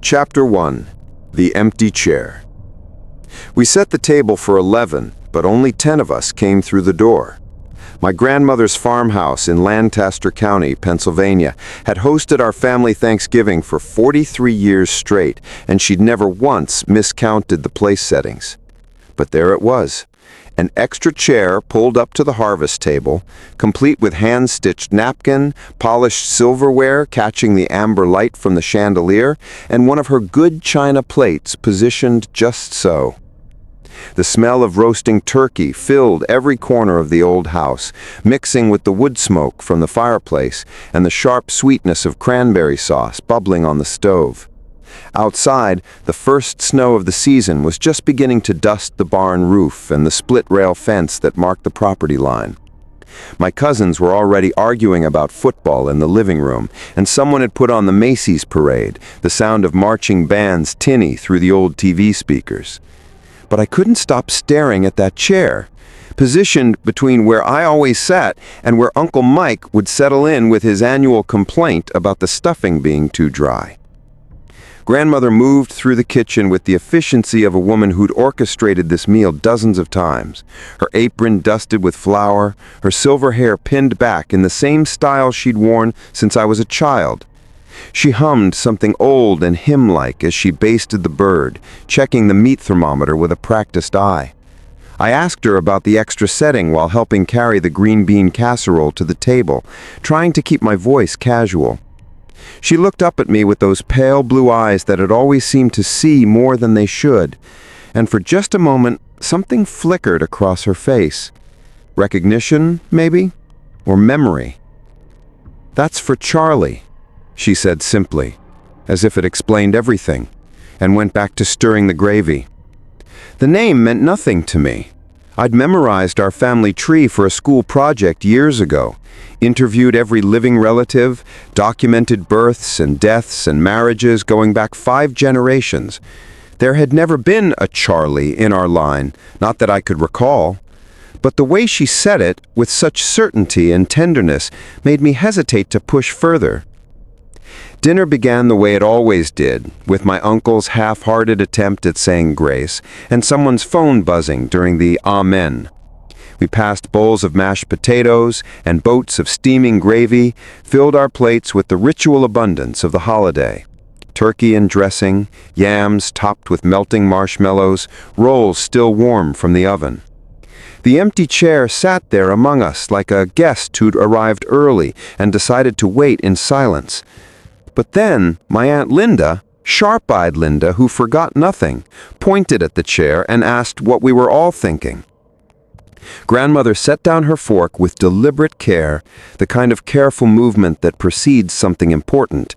Chapter 1. The Empty Chair. We set the table for 11, but only 10 of us came through the door. My grandmother's farmhouse in Lancaster County, Pennsylvania, had hosted our family Thanksgiving for 43 years straight, and she'd never once miscounted the place settings. But there it was. An extra chair pulled up to the harvest table, complete with hand-stitched napkin, polished silverware catching the amber light from the chandelier, and one of her good china plates positioned just so. The smell of roasting turkey filled every corner of the old house, mixing with the wood smoke from the fireplace and the sharp sweetness of cranberry sauce bubbling on the stove. Outside, the first snow of the season was just beginning to dust the barn roof and the split-rail fence that marked the property line. My cousins were already arguing about football in the living room, and someone had put on the Macy's parade, the sound of marching bands tinny through the old TV speakers. But I couldn't stop staring at that chair, positioned between where I always sat and where Uncle Mike would settle in with his annual complaint about the stuffing being too dry. Grandmother moved through the kitchen with the efficiency of a woman who'd orchestrated this meal dozens of times, her apron dusted with flour, her silver hair pinned back in the same style she'd worn since I was a child. She hummed something old and hymn-like as she basted the bird, checking the meat thermometer with a practiced eye. I asked her about the extra setting while helping carry the green bean casserole to the table, trying to keep my voice casual. She looked up at me with those pale blue eyes that had always seemed to see more than they should, and for just a moment, something flickered across her face. Recognition, maybe? Or memory? "That's for Charlie," she said simply, as if it explained everything, and went back to stirring the gravy. The name meant nothing to me. I'd memorized our family tree for a school project years ago, interviewed every living relative, documented births and deaths and marriages going back 5 generations. There had never been a Charlie in our line, not that I could recall. But the way she said it, with such certainty and tenderness, made me hesitate to push further. Dinner began the way it always did, with my uncle's half-hearted attempt at saying grace, and someone's phone buzzing during the Amen. We passed bowls of mashed potatoes and boats of steaming gravy, filled our plates with the ritual abundance of the holiday. Turkey and dressing, yams topped with melting marshmallows, rolls still warm from the oven. The empty chair sat there among us like a guest who'd arrived early and decided to wait in silence. But then, my Aunt Linda, sharp-eyed Linda, who forgot nothing, pointed at the chair and asked what we were all thinking. Grandmother set down her fork with deliberate care, the kind of careful movement that precedes something important.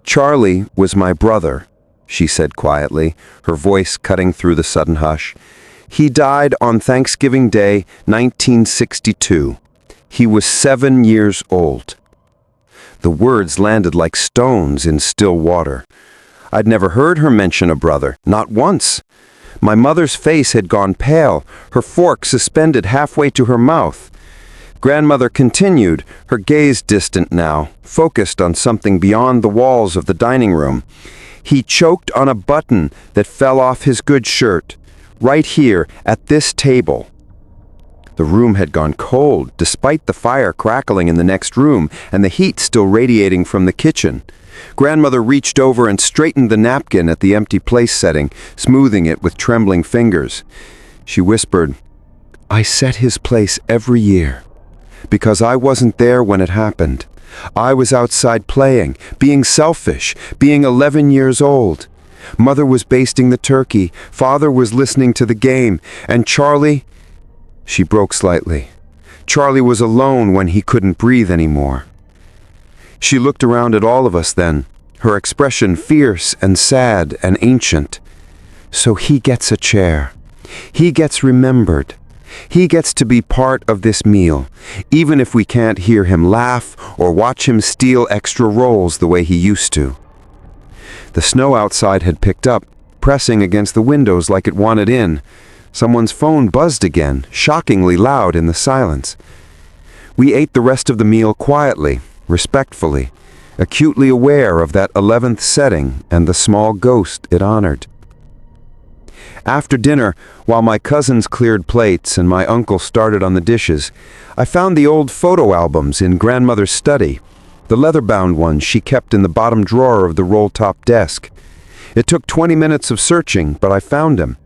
"Charlie was my brother," she said quietly, her voice cutting through the sudden hush. "He died on Thanksgiving Day, 1962. He was 7 years old." The words landed like stones in still water. I'd never heard her mention a brother, not once. My mother's face had gone pale, her fork suspended halfway to her mouth. Grandmother continued, her gaze distant now, focused on something beyond the walls of the dining room. "He choked on a button that fell off his good shirt, right here at this table." The room had gone cold, despite the fire crackling in the next room and the heat still radiating from the kitchen. Grandmother reached over and straightened the napkin at the empty place setting, smoothing it with trembling fingers. She whispered, "I set his place every year, because I wasn't there when it happened. I was outside playing, being selfish, being 11 years old. Mother was basting the turkey, Father was listening to the game, and Charlie..." She broke slightly. Charlie was alone when he couldn't breathe anymore. She looked around at all of us then, her expression fierce and sad and ancient. "So he gets a chair. He gets remembered. He gets to be part of this meal, even if we can't hear him laugh or watch him steal extra rolls the way he used to." The snow outside had picked up, pressing against the windows like it wanted in. Someone's phone buzzed again, shockingly loud in the silence. We ate the rest of the meal quietly, respectfully, acutely aware of that 11th setting and the small ghost it honored. After dinner, while my cousins cleared plates and my uncle started on the dishes, I found the old photo albums in grandmother's study, the leather-bound ones she kept in the bottom drawer of the roll-top desk. It took 20 minutes of searching, but I found him.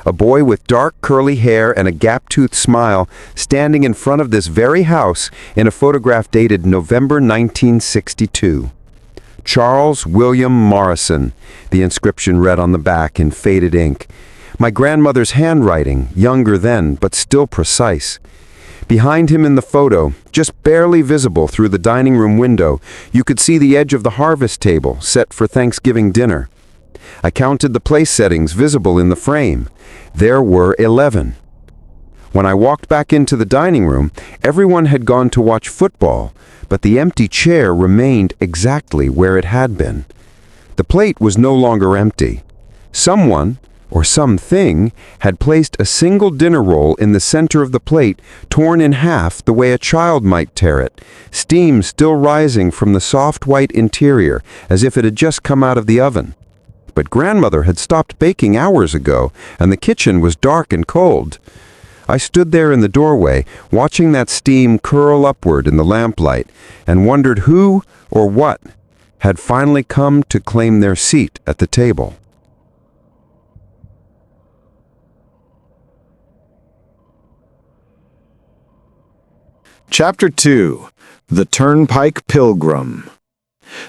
A boy with dark curly hair and a gap-toothed smile standing in front of this very house in a photograph dated November 1962. Charles William Morrison, the inscription read on the back in faded ink. My grandmother's handwriting, younger then, but still precise. Behind him in the photo, just barely visible through the dining room window, you could see the edge of the harvest table set for Thanksgiving dinner. I counted the place settings visible in the frame. There were 11. When I walked back into the dining room, everyone had gone to watch football, but the empty chair remained exactly where it had been. The plate was no longer empty. Someone, or something, had placed a single dinner roll in the center of the plate, torn in half the way a child might tear it, steam still rising from the soft white interior as if it had just come out of the oven. But grandmother had stopped baking hours ago, and the kitchen was dark and cold. I stood there in the doorway, watching that steam curl upward in the lamplight, and wondered who or what had finally come to claim their seat at the table. Chapter 2. The Turnpike Pilgrim.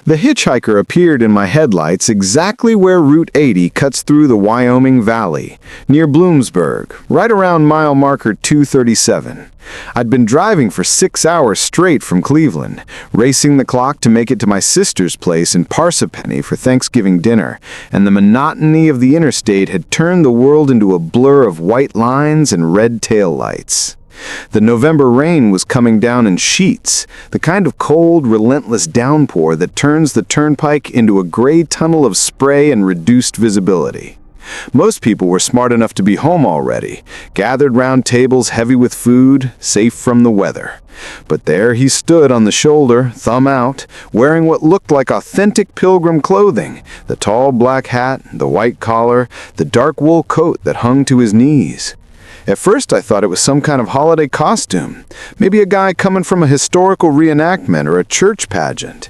The hitchhiker appeared in my headlights exactly where Route 80 cuts through the Wyoming Valley, near Bloomsburg, right around mile marker 237. I'd been driving for 6 hours straight from Cleveland, racing the clock to make it to my sister's place in Parsippany for Thanksgiving dinner, and the monotony of the interstate had turned the world into a blur of white lines and red taillights. The November rain was coming down in sheets, the kind of cold, relentless downpour that turns the turnpike into a gray tunnel of spray and reduced visibility. Most people were smart enough to be home already, gathered round tables heavy with food, safe from the weather. But there he stood on the shoulder, thumb out, wearing what looked like authentic pilgrim clothing, the tall black hat, the white collar, the dark wool coat that hung to his knees. At first I thought it was some kind of holiday costume, maybe a guy coming from a historical reenactment or a church pageant.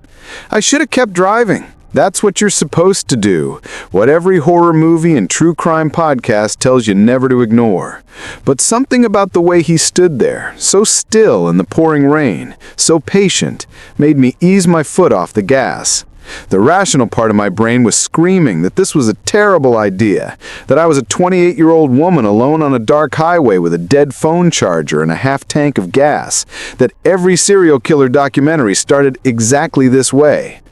I should have kept driving. That's what you're supposed to do, what every horror movie and true crime podcast tells you never to ignore. But something about the way he stood there, so still in the pouring rain, so patient, made me ease my foot off the gas. The rational part of my brain was screaming that this was a terrible idea, that I was a 28-year-old woman alone on a dark highway with a dead phone charger and a half tank of gas, that every serial killer documentary started exactly this way.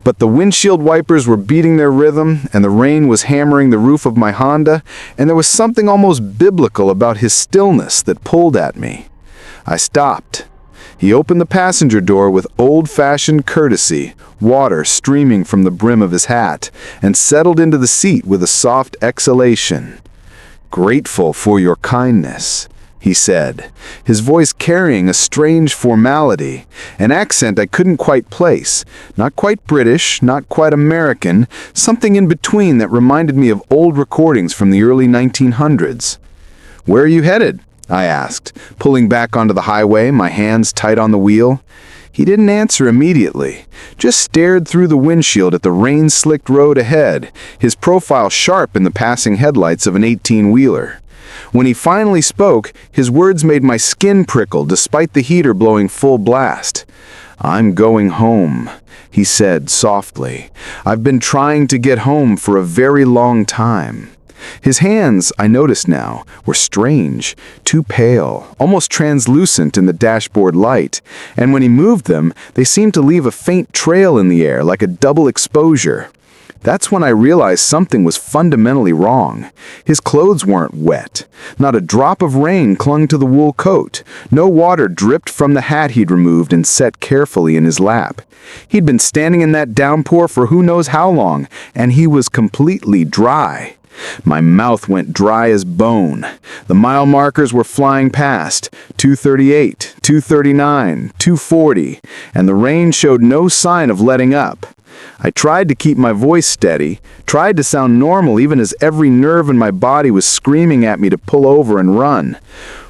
But the windshield wipers were beating their rhythm, and the rain was hammering the roof of my Honda, and there was something almost biblical about his stillness that pulled at me. I stopped. He opened the passenger door with old-fashioned courtesy, water streaming from the brim of his hat, and settled into the seat with a soft exhalation. "Grateful for your kindness," he said, his voice carrying a strange formality, an accent I couldn't quite place, not quite British, not quite American, something in between that reminded me of old recordings from the early 1900s. "Where are you headed?" I asked, pulling back onto the highway, my hands tight on the wheel. He didn't answer immediately, just stared through the windshield at the rain-slicked road ahead, his profile sharp in the passing headlights of an 18-wheeler. When he finally spoke, his words made my skin prickle despite the heater blowing full blast. "I'm going home," he said softly. "I've been trying to get home for a very long time." His hands, I noticed now, were strange, too pale, almost translucent in the dashboard light, and when he moved them, they seemed to leave a faint trail in the air like a double exposure. That's when I realized something was fundamentally wrong. His clothes weren't wet. Not a drop of rain clung to the wool coat. No water dripped from the hat he'd removed and set carefully in his lap. He'd been standing in that downpour for who knows how long, and he was completely dry. My mouth went dry as bone. The mile markers were flying past, 238, 239, 240, and the rain showed no sign of letting up. I tried to keep my voice steady, tried to sound normal even as every nerve in my body was screaming at me to pull over and run.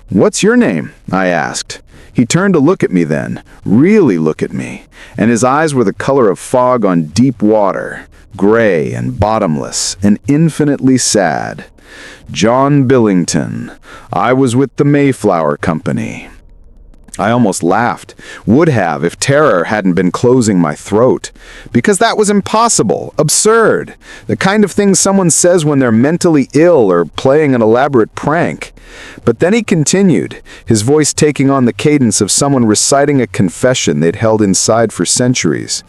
"What's your name?" I asked. He turned to look at me then, really look at me, and his eyes were the color of fog on deep water, gray and bottomless and infinitely sad. "John Billington. I was with the Mayflower Company." I almost laughed, would have if terror hadn't been closing my throat. Because that was impossible, absurd, the kind of thing someone says when they're mentally ill or playing an elaborate prank. But then he continued, his voice taking on the cadence of someone reciting a confession they'd held inside for centuries.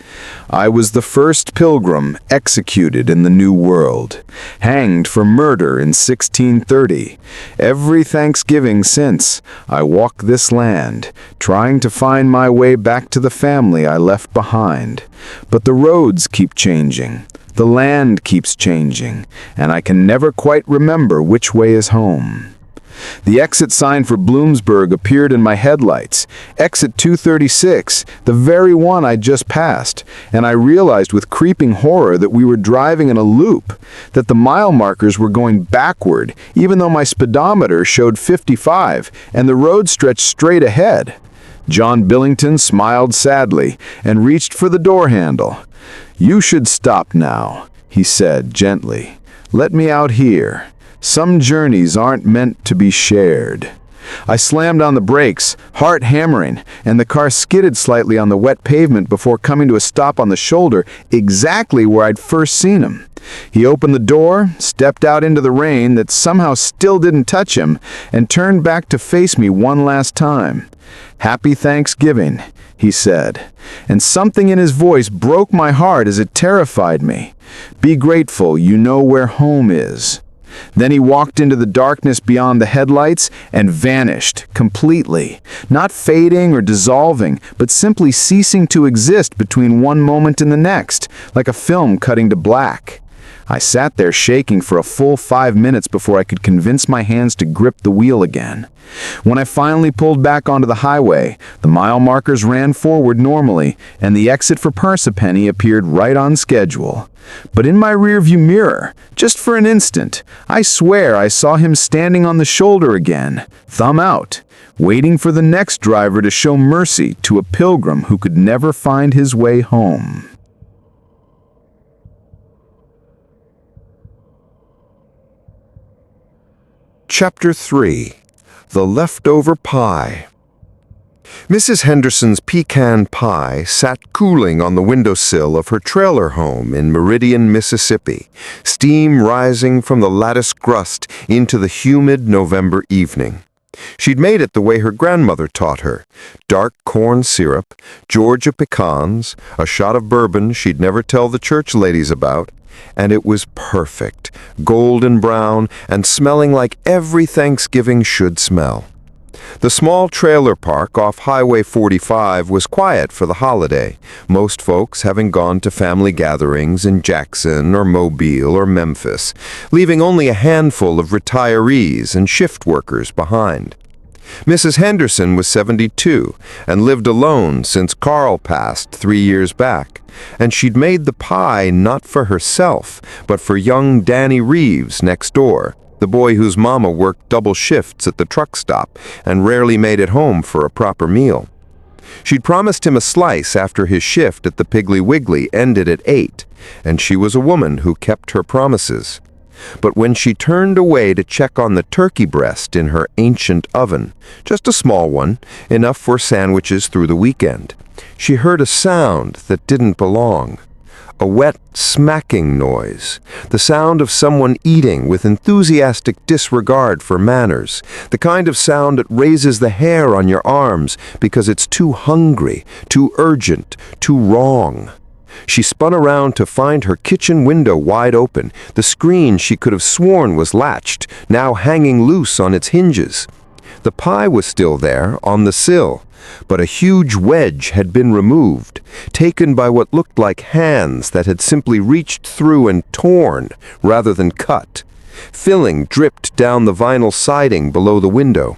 "I was the first pilgrim executed in the New World, hanged for murder in 1630. Every Thanksgiving since, I walk this land, trying to find my way back to the family I left behind. But the roads keep changing, the land keeps changing, and I can never quite remember which way is home." The exit sign for Bloomsburg appeared in my headlights, exit 236, the very one I'd just passed, and I realized with creeping horror that we were driving in a loop, that the mile markers were going backward, even though my speedometer showed 55, and the road stretched straight ahead. John Billington smiled sadly and reached for the door handle. "You should stop now," he said gently. "Let me out here. Some journeys aren't meant to be shared." I slammed on the brakes, heart hammering, and the car skidded slightly on the wet pavement before coming to a stop on the shoulder, exactly where I'd first seen him. He opened the door, stepped out into the rain that somehow still didn't touch him, and turned back to face me one last time. "Happy Thanksgiving," he said, and something in his voice broke my heart as it terrified me. "Be grateful you know where home is." Then he walked into the darkness beyond the headlights and vanished completely, not fading or dissolving, but simply ceasing to exist between one moment and the next, like a film cutting to black. I sat there shaking for a full 5 minutes before I could convince my hands to grip the wheel again. When I finally pulled back onto the highway, the mile markers ran forward normally, and the exit for Parsippany appeared right on schedule. But in my rearview mirror, just for an instant, I swear I saw him standing on the shoulder again, thumb out, waiting for the next driver to show mercy to a pilgrim who could never find his way home. Chapter 3. The Leftover Pie. Mrs. Henderson's pecan pie sat cooling on the windowsill of her trailer home in Meridian, Mississippi, steam rising from the lattice crust into the humid November evening. She'd made it the way her grandmother taught her: dark corn syrup, Georgia pecans, a shot of bourbon she'd never tell the church ladies about, and it was perfect, golden brown and smelling like every Thanksgiving should smell. The small trailer park off Highway 45 was quiet for the holiday, most folks having gone to family gatherings in Jackson or Mobile or Memphis, leaving only a handful of retirees and shift workers behind. Mrs. Henderson was 72 and lived alone since Carl passed 3 years back, and she'd made the pie not for herself, but for young Danny Reeves next door, the boy whose mama worked double shifts at the truck stop and rarely made it home for a proper meal. She'd promised him a slice after his shift at the Piggly Wiggly ended at 8, and she was a woman who kept her promises. But when she turned away to check on the turkey breast in her ancient oven, just a small one, enough for sandwiches through the weekend, she heard a sound that didn't belong. A wet, smacking noise, the sound of someone eating with enthusiastic disregard for manners, the kind of sound that raises the hair on your arms because it's too hungry, too urgent, too wrong. She spun around to find her kitchen window wide open, the screen she could have sworn was latched, now hanging loose on its hinges. The pie was still there, on the sill, but a huge wedge had been removed, taken by what looked like hands that had simply reached through and torn rather than cut. Filling dripped down the vinyl siding below the window.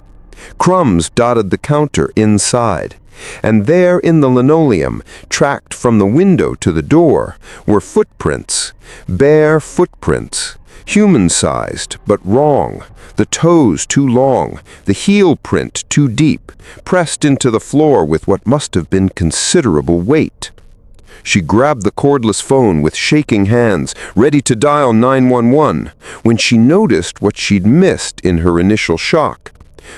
Crumbs dotted the counter inside. And there in the linoleum, tracked from the window to the door, were footprints, bare footprints, human-sized but wrong, the toes too long, the heel print too deep, pressed into the floor with what must have been considerable weight. She grabbed the cordless phone with shaking hands, ready to dial 911, when she noticed what she'd missed in her initial shock.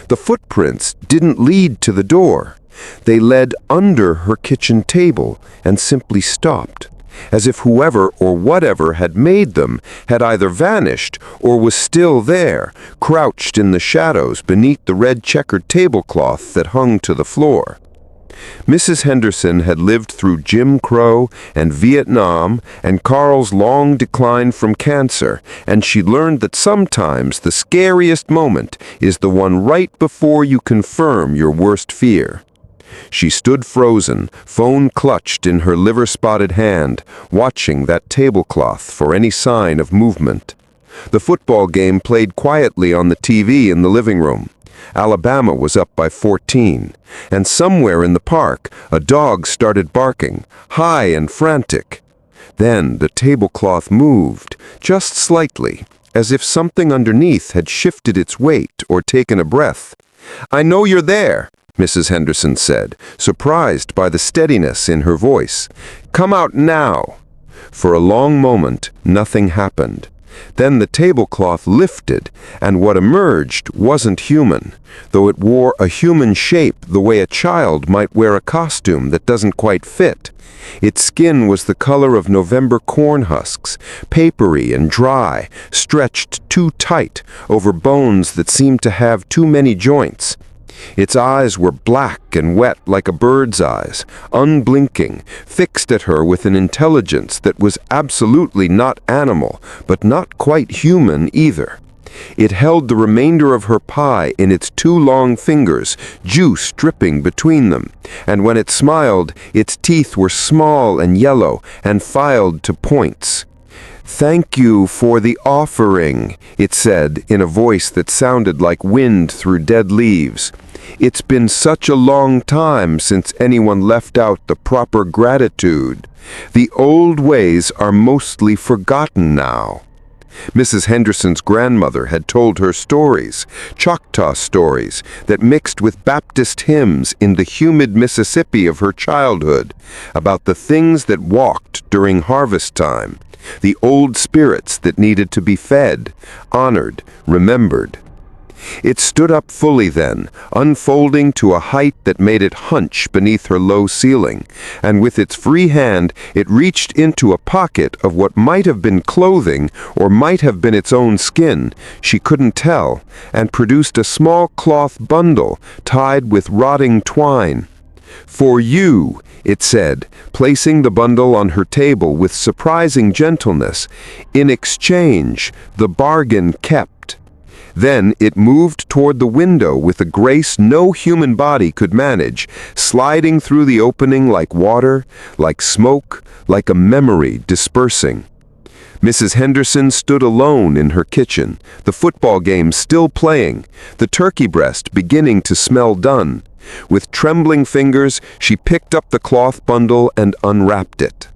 The footprints didn't lead to the door. They led under her kitchen table and simply stopped, as if whoever or whatever had made them had either vanished or was still there, crouched in the shadows beneath the red checkered tablecloth that hung to the floor. Mrs. Henderson had lived through Jim Crow and Vietnam and Carl's long decline from cancer, and she learned that sometimes the scariest moment is the one right before you confirm your worst fear. She stood frozen, phone clutched in her liver-spotted hand, watching that tablecloth for any sign of movement. The football game played quietly on the TV in the living room. Alabama was up by 14, and somewhere in the park, a dog started barking, high and frantic. Then the tablecloth moved, just slightly, as if something underneath had shifted its weight or taken a breath. "I know you're there," Mrs. Henderson said, surprised by the steadiness in her voice. "Come out now." For a long moment, nothing happened. Then the tablecloth lifted, and what emerged wasn't human, though it wore a human shape the way a child might wear a costume that doesn't quite fit. Its skin was the color of November corn husks, papery and dry, stretched too tight over bones that seemed to have too many joints. Its eyes were black and wet like a bird's eyes, unblinking, fixed at her with an intelligence that was absolutely not animal, but not quite human either. It held the remainder of her pie in its two long fingers, juice dripping between them, and when it smiled, its teeth were small and yellow and filed to points. "Thank you for the offering," it said in a voice that sounded like wind through dead leaves. "It's been such a long time since anyone left out the proper gratitude. The old ways are mostly forgotten now." Mrs. Henderson's grandmother had told her stories, Choctaw stories, that mixed with Baptist hymns in the humid Mississippi of her childhood, about the things that walked during harvest time, the old spirits that needed to be fed, honored, remembered. It stood up fully then, unfolding to a height that made it hunch beneath her low ceiling, and with its free hand it reached into a pocket of what might have been clothing or might have been its own skin, she couldn't tell, and produced a small cloth bundle tied with rotting twine. "For you," it said, placing the bundle on her table with surprising gentleness. "In exchange, the bargain kept." Then it moved toward the window with a grace no human body could manage, sliding through the opening like water, like smoke, like a memory dispersing. Mrs. Henderson stood alone in her kitchen, the football game still playing, the turkey breast beginning to smell done. With trembling fingers, she picked up the cloth bundle and unwrapped it.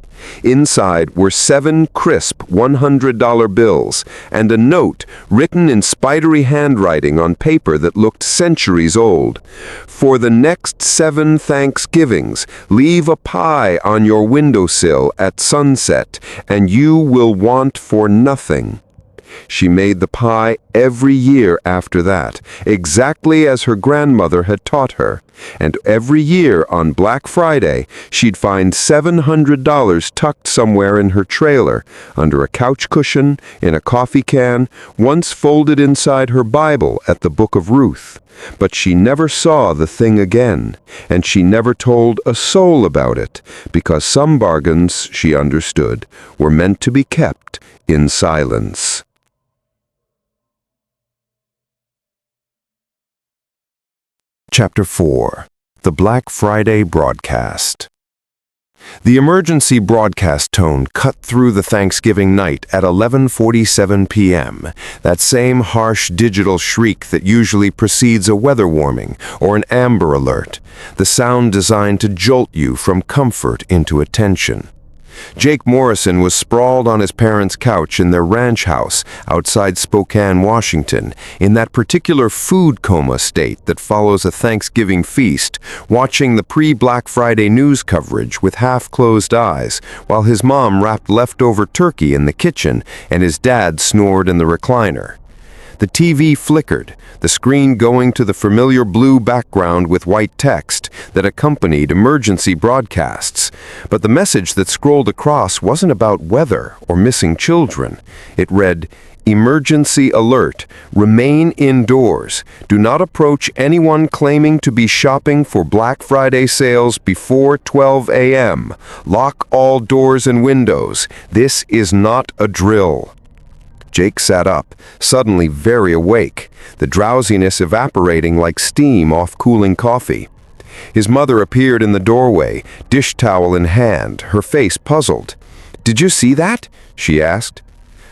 Inside were 7 crisp $100 bills and a note written in spidery handwriting on paper that looked centuries old. "For the next 7 Thanksgivings, leave a pie on your windowsill at sunset, and you will want for nothing." She made the pie every year after that, exactly as her grandmother had taught her. And every year on Black Friday, she'd find $700 tucked somewhere in her trailer, under a couch cushion, in a coffee can, once folded inside her Bible at the Book of Ruth. But she never saw the thing again, and she never told a soul about it, because some bargains, she understood, were meant to be kept in silence. Chapter 4. The Black Friday Broadcast. The emergency broadcast tone cut through the Thanksgiving night at 11:47 p.m., that same harsh digital shriek that usually precedes a weather warning or an Amber Alert, the sound designed to jolt you from comfort into attention. Jake Morrison was sprawled on his parents' couch in their ranch house outside Spokane, Washington, in that particular food coma state that follows a Thanksgiving feast, watching the pre-Black Friday news coverage with half-closed eyes, while his mom wrapped leftover turkey in the kitchen and his dad snored in the recliner. The TV flickered, the screen going to the familiar blue background with white text that accompanied emergency broadcasts. But the message that scrolled across wasn't about weather or missing children. It read, "Emergency alert. Remain indoors. Do not approach anyone claiming to be shopping for Black Friday sales before 12 a.m. Lock all doors and windows. This is not a drill." Jake sat up, suddenly very awake, the drowsiness evaporating like steam off cooling coffee. His mother appeared in the doorway, dish towel in hand, her face puzzled. "Did you see that?" she asked.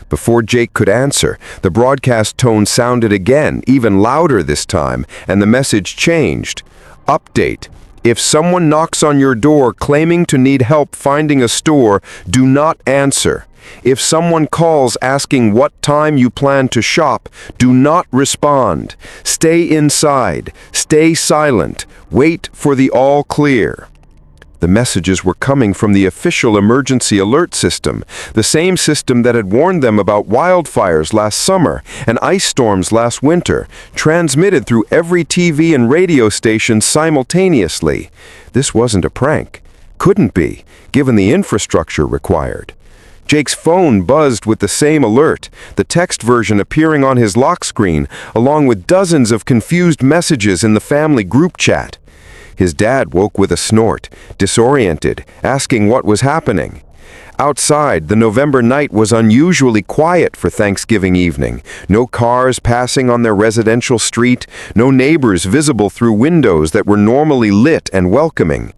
Before Jake could answer, the broadcast tone sounded again, even louder this time, and the message changed. "Update. If someone knocks on your door claiming to need help finding a store, do not answer. If someone calls asking what time you plan to shop, do not respond. Stay inside. Stay silent. Wait for the all clear." The messages were coming from the official emergency alert system, the same system that had warned them about wildfires last summer and ice storms last winter, transmitted through every TV and radio station simultaneously. This wasn't a prank. Couldn't be, given the infrastructure required. Jake's phone buzzed with the same alert, the text version appearing on his lock screen, along with dozens of confused messages in the family group chat. His dad woke with a snort, disoriented, asking what was happening. Outside, the November night was unusually quiet for Thanksgiving evening. No cars passing on their residential street, no neighbors visible through windows that were normally lit and welcoming.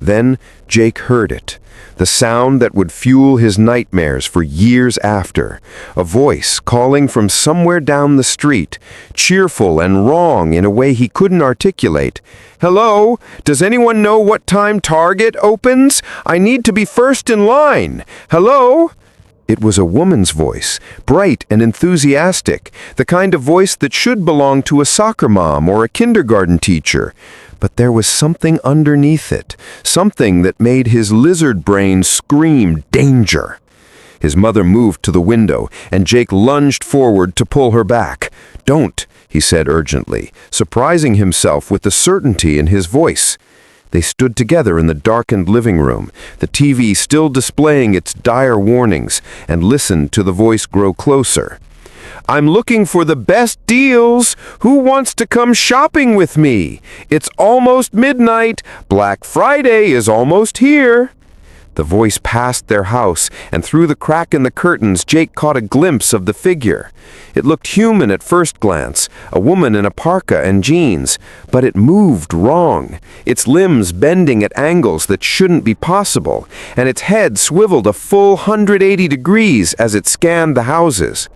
Then Jake heard it. The sound that would fuel his nightmares for years after. A voice calling from somewhere down the street, cheerful and wrong in a way he couldn't articulate. "Hello? Does anyone know what time Target opens? I need to be first in line. Hello?" It was a woman's voice, bright and enthusiastic, the kind of voice that should belong to a soccer mom or a kindergarten teacher. But there was something underneath it, something that made his lizard brain scream danger. His mother moved to the window, and Jake lunged forward to pull her back. "Don't," he said urgently, surprising himself with the certainty in his voice. They stood together in the darkened living room, the TV still displaying its dire warnings, and listened to the voice grow closer. "I'm looking for the best deals. Who wants to come shopping with me? It's almost midnight. Black Friday is almost here." The voice passed their house, and through the crack in the curtains, Jake caught a glimpse of the figure. It looked human at first glance, a woman in a parka and jeans, but it moved wrong, its limbs bending at angles that shouldn't be possible, and its head swiveled a full 180 degrees as it scanned the houses.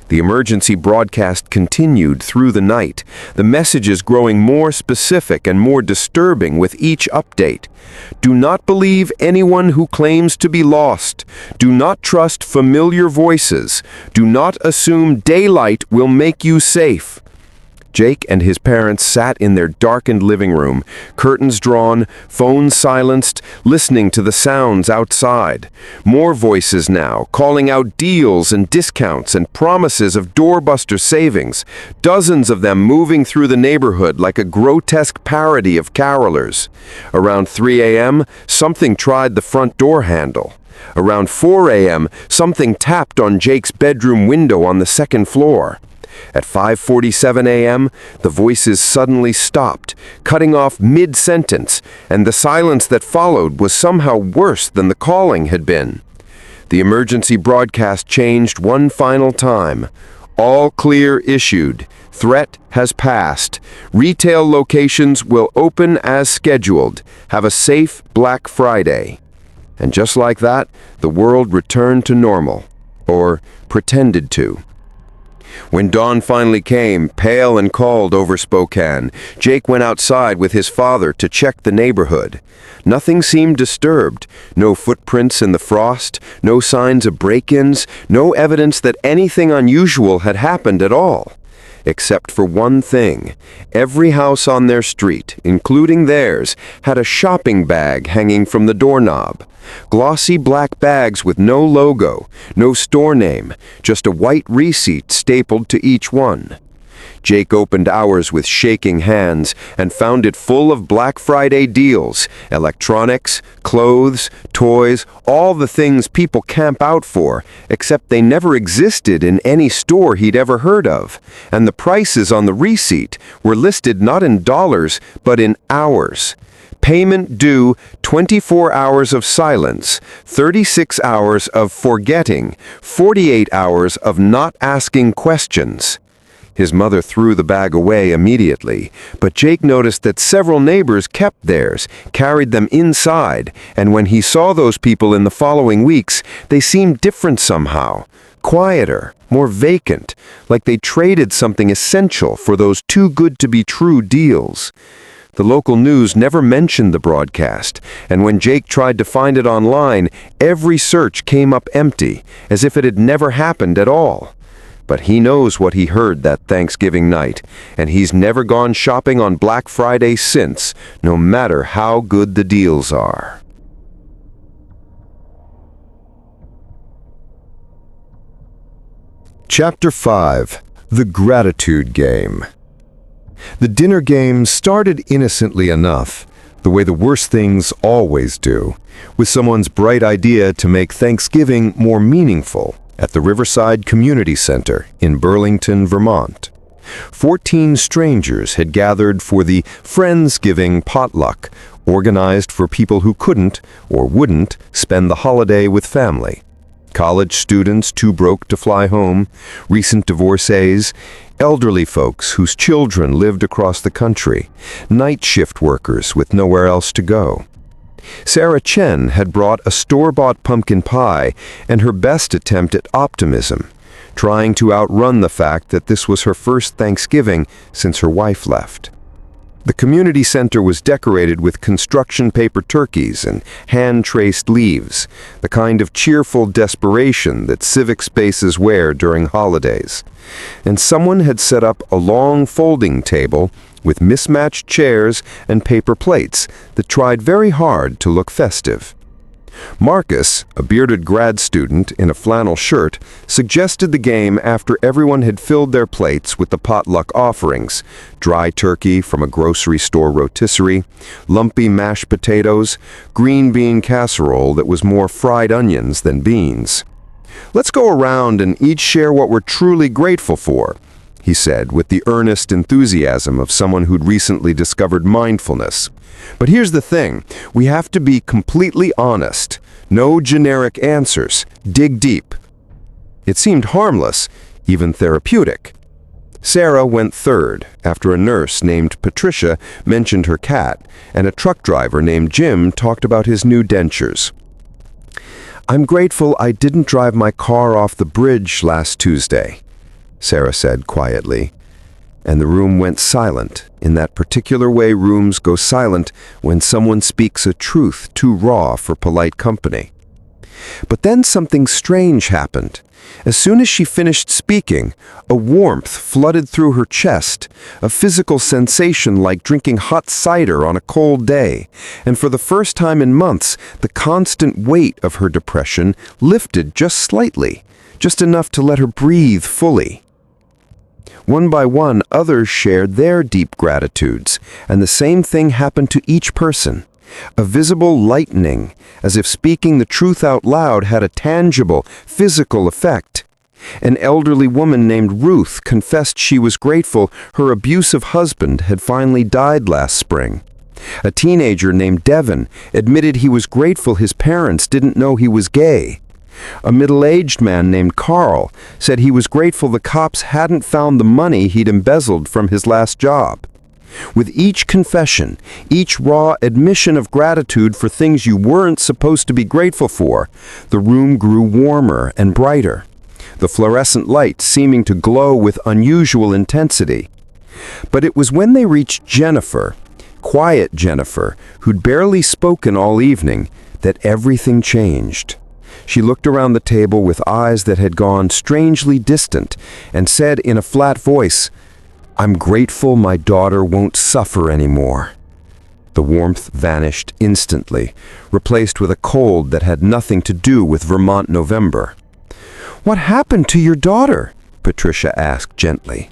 The emergency broadcast continued through the night, the messages growing more specific and more disturbing with each update. "Do not believe anyone who claims to be lost. Do not trust familiar voices. Do not assume daylight will make you safe." Jake and his parents sat in their darkened living room, curtains drawn, phones silenced, listening to the sounds outside. More voices now, calling out deals and discounts and promises of doorbuster savings, dozens of them moving through the neighborhood like a grotesque parody of carolers. Around 3 a.m., something tried the front door handle. Around 4 a.m., something tapped on Jake's bedroom window on the second floor. At 5:47 a.m., the voices suddenly stopped, cutting off mid-sentence, and the silence that followed was somehow worse than the calling had been. The emergency broadcast changed one final time. "All clear issued. Threat has passed. Retail locations will open as scheduled. Have a safe Black Friday." And just like that, the world returned to normal, or pretended to. When dawn finally came, pale and cold over Spokane, Jake went outside with his father to check the neighborhood. Nothing seemed disturbed. No footprints in the frost, no signs of break-ins, no evidence that anything unusual had happened at all. Except for one thing. Every house on their street, including theirs, had a shopping bag hanging from the doorknob. Glossy black bags with no logo, no store name, just a white receipt stapled to each one. Jake opened ours with shaking hands and found it full of Black Friday deals, electronics, clothes, toys, all the things people camp out for, except they never existed in any store he'd ever heard of, and the prices on the receipt were listed not in dollars, but in hours. Payment due 24 hours of silence, 36 hours of forgetting, 48 hours of not asking questions. His mother threw the bag away immediately, but Jake noticed that several neighbors kept theirs, carried them inside, and when he saw those people in the following weeks, they seemed different somehow. Quieter, more vacant, like they traded something essential for those too-good-to-be-true deals. The local news never mentioned the broadcast, and when Jake tried to find it online, every search came up empty, as if it had never happened at all. But he knows what he heard that Thanksgiving night, and he's never gone shopping on Black Friday since, no matter how good the deals are. Chapter 5. The Gratitude Game. The dinner game started innocently enough, the way the worst things always do, with someone's bright idea to make Thanksgiving more meaningful at the Riverside Community Center in Burlington, Vermont. 14 strangers had gathered for the Friendsgiving potluck, organized for people who couldn't or wouldn't spend the holiday with family. College students too broke to fly home, recent divorcees, elderly folks whose children lived across the country, night shift workers with nowhere else to go. Sarah Chen had brought a store-bought pumpkin pie and her best attempt at optimism, trying to outrun the fact that this was her first Thanksgiving since her wife left. The community center was decorated with construction paper turkeys and hand-traced leaves, the kind of cheerful desperation that civic spaces wear during holidays. And someone had set up a long folding table with mismatched chairs and paper plates that tried very hard to look festive. Marcus, a bearded grad student in a flannel shirt, suggested the game after everyone had filled their plates with the potluck offerings: dry turkey from a grocery store rotisserie, lumpy mashed potatoes, green bean casserole that was more fried onions than beans. "Let's go around and each share what we're truly grateful for," he said with the earnest enthusiasm of someone who'd recently discovered mindfulness. "But here's the thing, we have to be completely honest. No generic answers. Dig deep." It seemed harmless, even therapeutic. Sarah went third, after a nurse named Patricia mentioned her cat, and a truck driver named Jim talked about his new dentures. "I'm grateful I didn't drive my car off the bridge last Tuesday," Sarah said quietly. And the room went silent, in that particular way rooms go silent when someone speaks a truth too raw for polite company. But then something strange happened. As soon as she finished speaking, a warmth flooded through her chest, a physical sensation like drinking hot cider on a cold day, and for the first time in months, the constant weight of her depression lifted just slightly, just enough to let her breathe fully. One by one, others shared their deep gratitudes, and the same thing happened to each person. A visible lightening, as if speaking the truth out loud had a tangible, physical effect. An elderly woman named Ruth confessed she was grateful her abusive husband had finally died last spring. A teenager named Devin admitted he was grateful his parents didn't know he was gay. A middle-aged man named Carl said he was grateful the cops hadn't found the money he'd embezzled from his last job. With each confession, each raw admission of gratitude for things you weren't supposed to be grateful for, the room grew warmer and brighter, the fluorescent light seeming to glow with unusual intensity. But it was when they reached Jennifer, quiet Jennifer, who'd barely spoken all evening, that everything changed. She looked around the table with eyes that had gone strangely distant and said in a flat voice, "I'm grateful my daughter won't suffer anymore." The warmth vanished instantly, replaced with a cold that had nothing to do with Vermont November. "What happened to your daughter?" Patricia asked gently.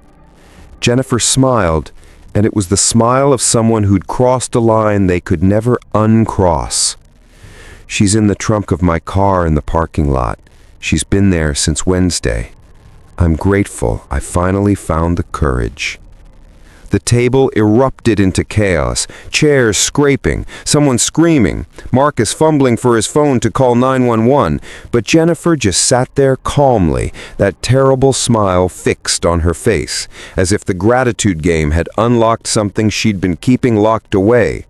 Jennifer smiled, and it was the smile of someone who'd crossed a line they could never uncross. "She's in the trunk of my car in the parking lot. She's been there since Wednesday. I'm grateful I finally found the courage." The table erupted into chaos, chairs scraping, someone screaming, Marcus fumbling for his phone to call 911, but Jennifer just sat there calmly, that terrible smile fixed on her face, as if the gratitude game had unlocked something she'd been keeping locked away.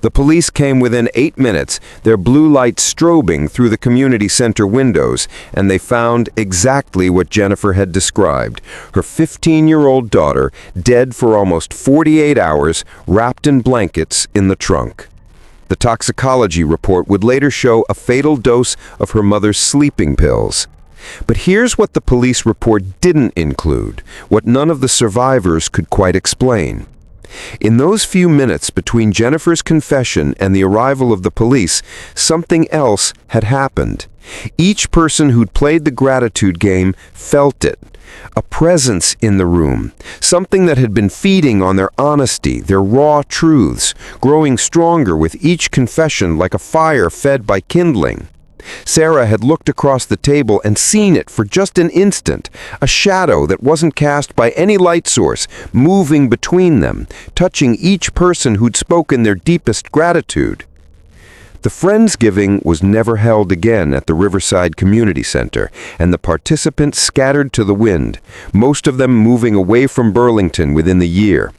The police came within 8 minutes, their blue lights strobing through the community center windows, and they found exactly what Jennifer had described: her 15-year-old daughter, dead for almost 48 hours, wrapped in blankets in the trunk. The toxicology report would later show a fatal dose of her mother's sleeping pills. But here's what the police report didn't include, what none of the survivors could quite explain. In those few minutes between Jennifer's confession and the arrival of the police, something else had happened. Each person who'd played the gratitude game felt it. A presence in the room, something that had been feeding on their honesty, their raw truths, growing stronger with each confession like a fire fed by kindling. Sarah had looked across the table and seen it for just an instant, a shadow that wasn't cast by any light source, moving between them, touching each person who'd spoken their deepest gratitude. The Friendsgiving was never held again at the Riverside Community Center, and the participants scattered to the wind, most of them moving away from Burlington within the year.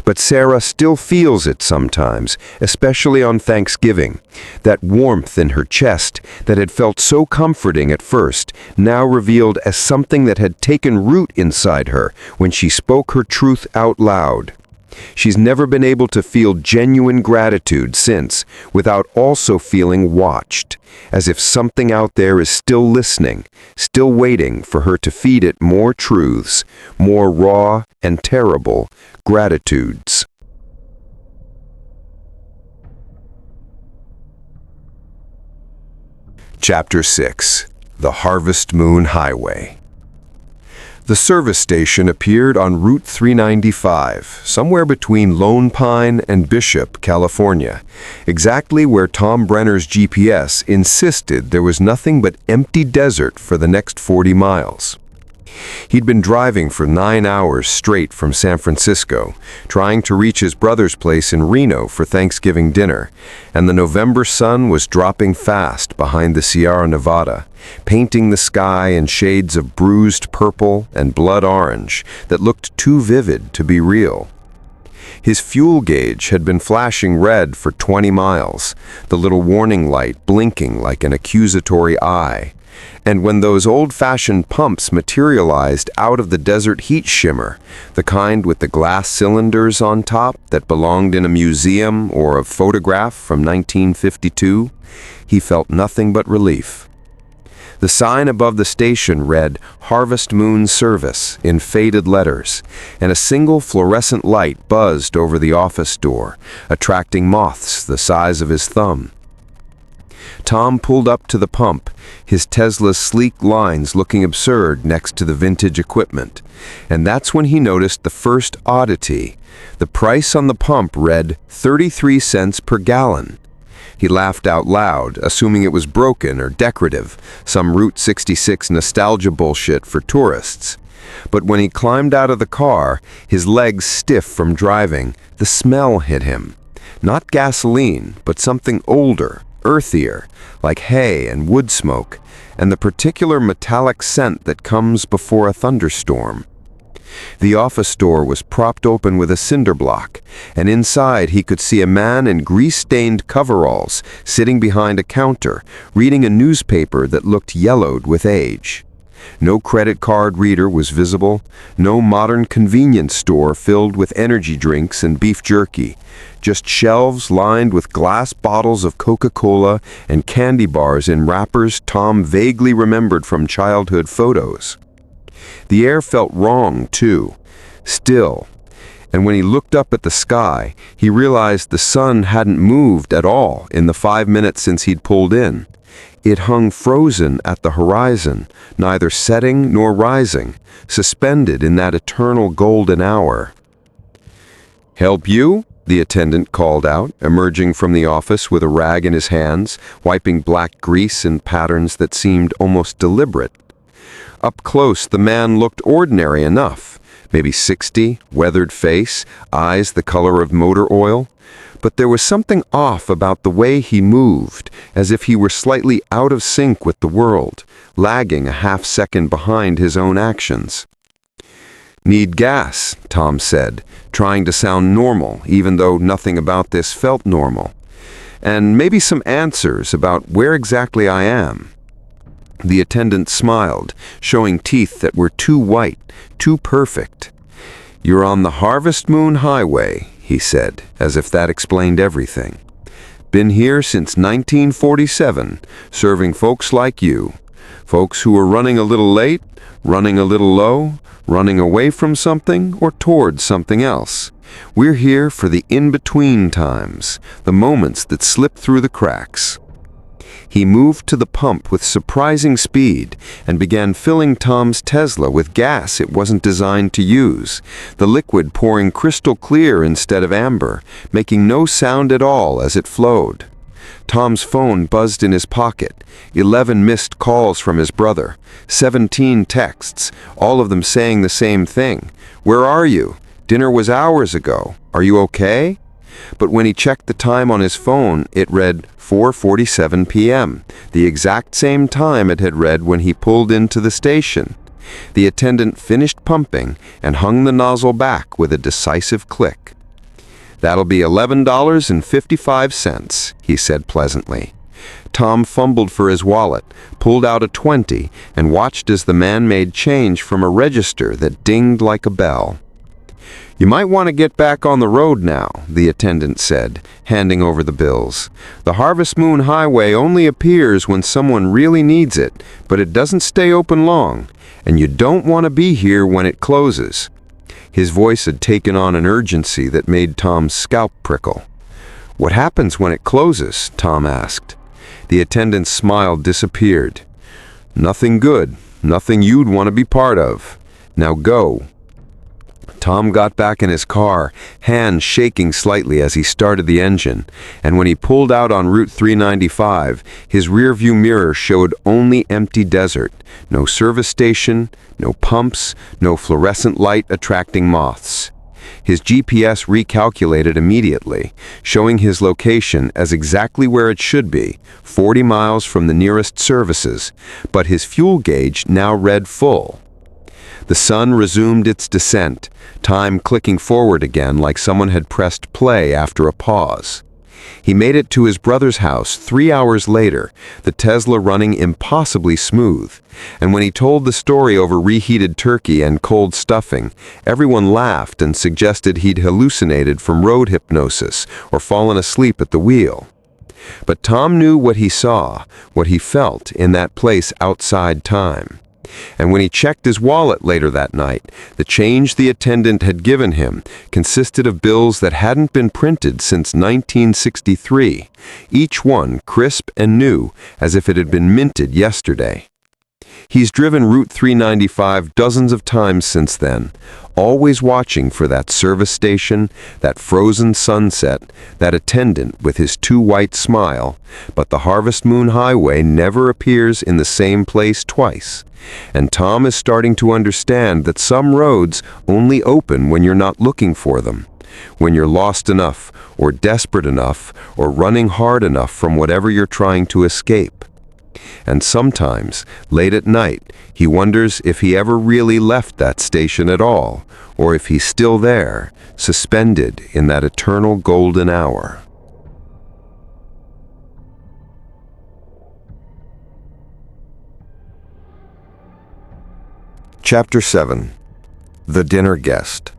But Sarah still feels it sometimes, especially on Thanksgiving. That warmth in her chest that had felt so comforting at first, now revealed as something that had taken root inside her when she spoke her truth out loud. She's never been able to feel genuine gratitude since, without also feeling watched, as if something out there is still listening, still waiting for her to feed it more truths, more raw and terrible gratitudes. Chapter 6. The Harvest Moon Highway. The service station appeared on Route 395, somewhere between Lone Pine and Bishop, California, exactly where Tom Brenner's GPS insisted there was nothing but empty desert for the next 40 miles. He'd been driving for 9 hours straight from San Francisco, trying to reach his brother's place in Reno for Thanksgiving dinner, and the November sun was dropping fast behind the Sierra Nevada, painting the sky in shades of bruised purple and blood orange that looked too vivid to be real. His fuel gauge had been flashing red for 20 miles, the little warning light blinking like an accusatory eye. And when those old-fashioned pumps materialized out of the desert heat shimmer, the kind with the glass cylinders on top that belonged in a museum or a photograph from 1952, he felt nothing but relief. The sign above the station read Harvest Moon Service in faded letters, and a single fluorescent light buzzed over the office door, attracting moths the size of his thumb. Tom pulled up to the pump, his Tesla's sleek lines looking absurd next to the vintage equipment. And that's when he noticed the first oddity. The price on the pump read 33 cents per gallon. He laughed out loud, assuming it was broken or decorative, some Route 66 nostalgia bullshit for tourists. But when he climbed out of the car, his legs stiff from driving, the smell hit him. Not gasoline, but something older, earthier, like hay and wood smoke, and the particular metallic scent that comes before a thunderstorm. The office door was propped open with a cinder block, and inside he could see a man in grease-stained coveralls sitting behind a counter, reading a newspaper that looked yellowed with age. No credit card reader was visible, no modern convenience store filled with energy drinks and beef jerky, just shelves lined with glass bottles of Coca-Cola and candy bars in wrappers Tom vaguely remembered from childhood photos. The air felt wrong, too, still, and when he looked up at the sky, he realized the sun hadn't moved at all in the 5 minutes since he'd pulled in. It hung frozen at the horizon, neither setting nor rising, suspended in that eternal golden hour. "Help you?" the attendant called out, emerging from the office with a rag in his hands, wiping black grease in patterns that seemed almost deliberate. Up close, the man looked ordinary enough, maybe 60, weathered face, eyes the color of motor oil. But there was something off about the way he moved, as if he were slightly out of sync with the world, lagging a half-second behind his own actions. "Need gas," Tom said, trying to sound normal, even though nothing about this felt normal. "And maybe some answers about where exactly I am." The attendant smiled, showing teeth that were too white, too perfect. "You're on the Harvest Moon Highway," he said, as if that explained everything. "Been here since 1947, serving folks like you. Folks who are running a little late, running a little low, running away from something or towards something else. We're here for the in-between times, the moments that slip through the cracks." He moved to the pump with surprising speed and began filling Tom's Tesla with gas it wasn't designed to use, the liquid pouring crystal clear instead of amber, making no sound at all as it flowed. Tom's phone buzzed in his pocket, 11 missed calls from his brother, 17 texts, all of them saying the same thing. "Where are you? Dinner was hours ago. Are you okay?" But when he checked the time on his phone, it read 4:47 p.m., the exact same time it had read when he pulled into the station. The attendant finished pumping and hung the nozzle back with a decisive click. "That'll be $11.55, he said pleasantly. Tom fumbled for his wallet, pulled out a 20, and watched as the man made change from a register that dinged like a bell. "You might want to get back on the road now," the attendant said, handing over the bills. "The Harvest Moon Highway only appears when someone really needs it, but it doesn't stay open long, and you don't want to be here when it closes." His voice had taken on an urgency that made Tom's scalp prickle. "What happens when it closes?" Tom asked. The attendant's smile disappeared. "Nothing good, nothing you'd want to be part of. Now go." Tom got back in his car, hands shaking slightly as he started the engine, and when he pulled out on Route 395, his rearview mirror showed only empty desert, no service station, no pumps, no fluorescent light attracting moths. His GPS recalculated immediately, showing his location as exactly where it should be, 40 miles from the nearest services, but his fuel gauge now read full. The sun resumed its descent, time clicking forward again like someone had pressed play after a pause. He made it to his brother's house 3 hours later, the Tesla running impossibly smooth, and when he told the story over reheated turkey and cold stuffing, everyone laughed and suggested he'd hallucinated from road hypnosis or fallen asleep at the wheel. But Tom knew what he saw, what he felt in that place outside time. And when he checked his wallet later that night, the change the attendant had given him consisted of bills that hadn't been printed since 1963, each one crisp and new, as if it had been minted yesterday. He's driven Route 395 dozens of times since then, always watching for that service station, that frozen sunset, that attendant with his too white smile, but the Harvest Moon Highway never appears in the same place twice. And Tom is starting to understand that some roads only open when you're not looking for them, when you're lost enough, or desperate enough, or running hard enough from whatever you're trying to escape. And sometimes, late at night, he wonders if he ever really left that station at all, or if he's still there, suspended in that eternal golden hour. Chapter 7. The Dinner Guest.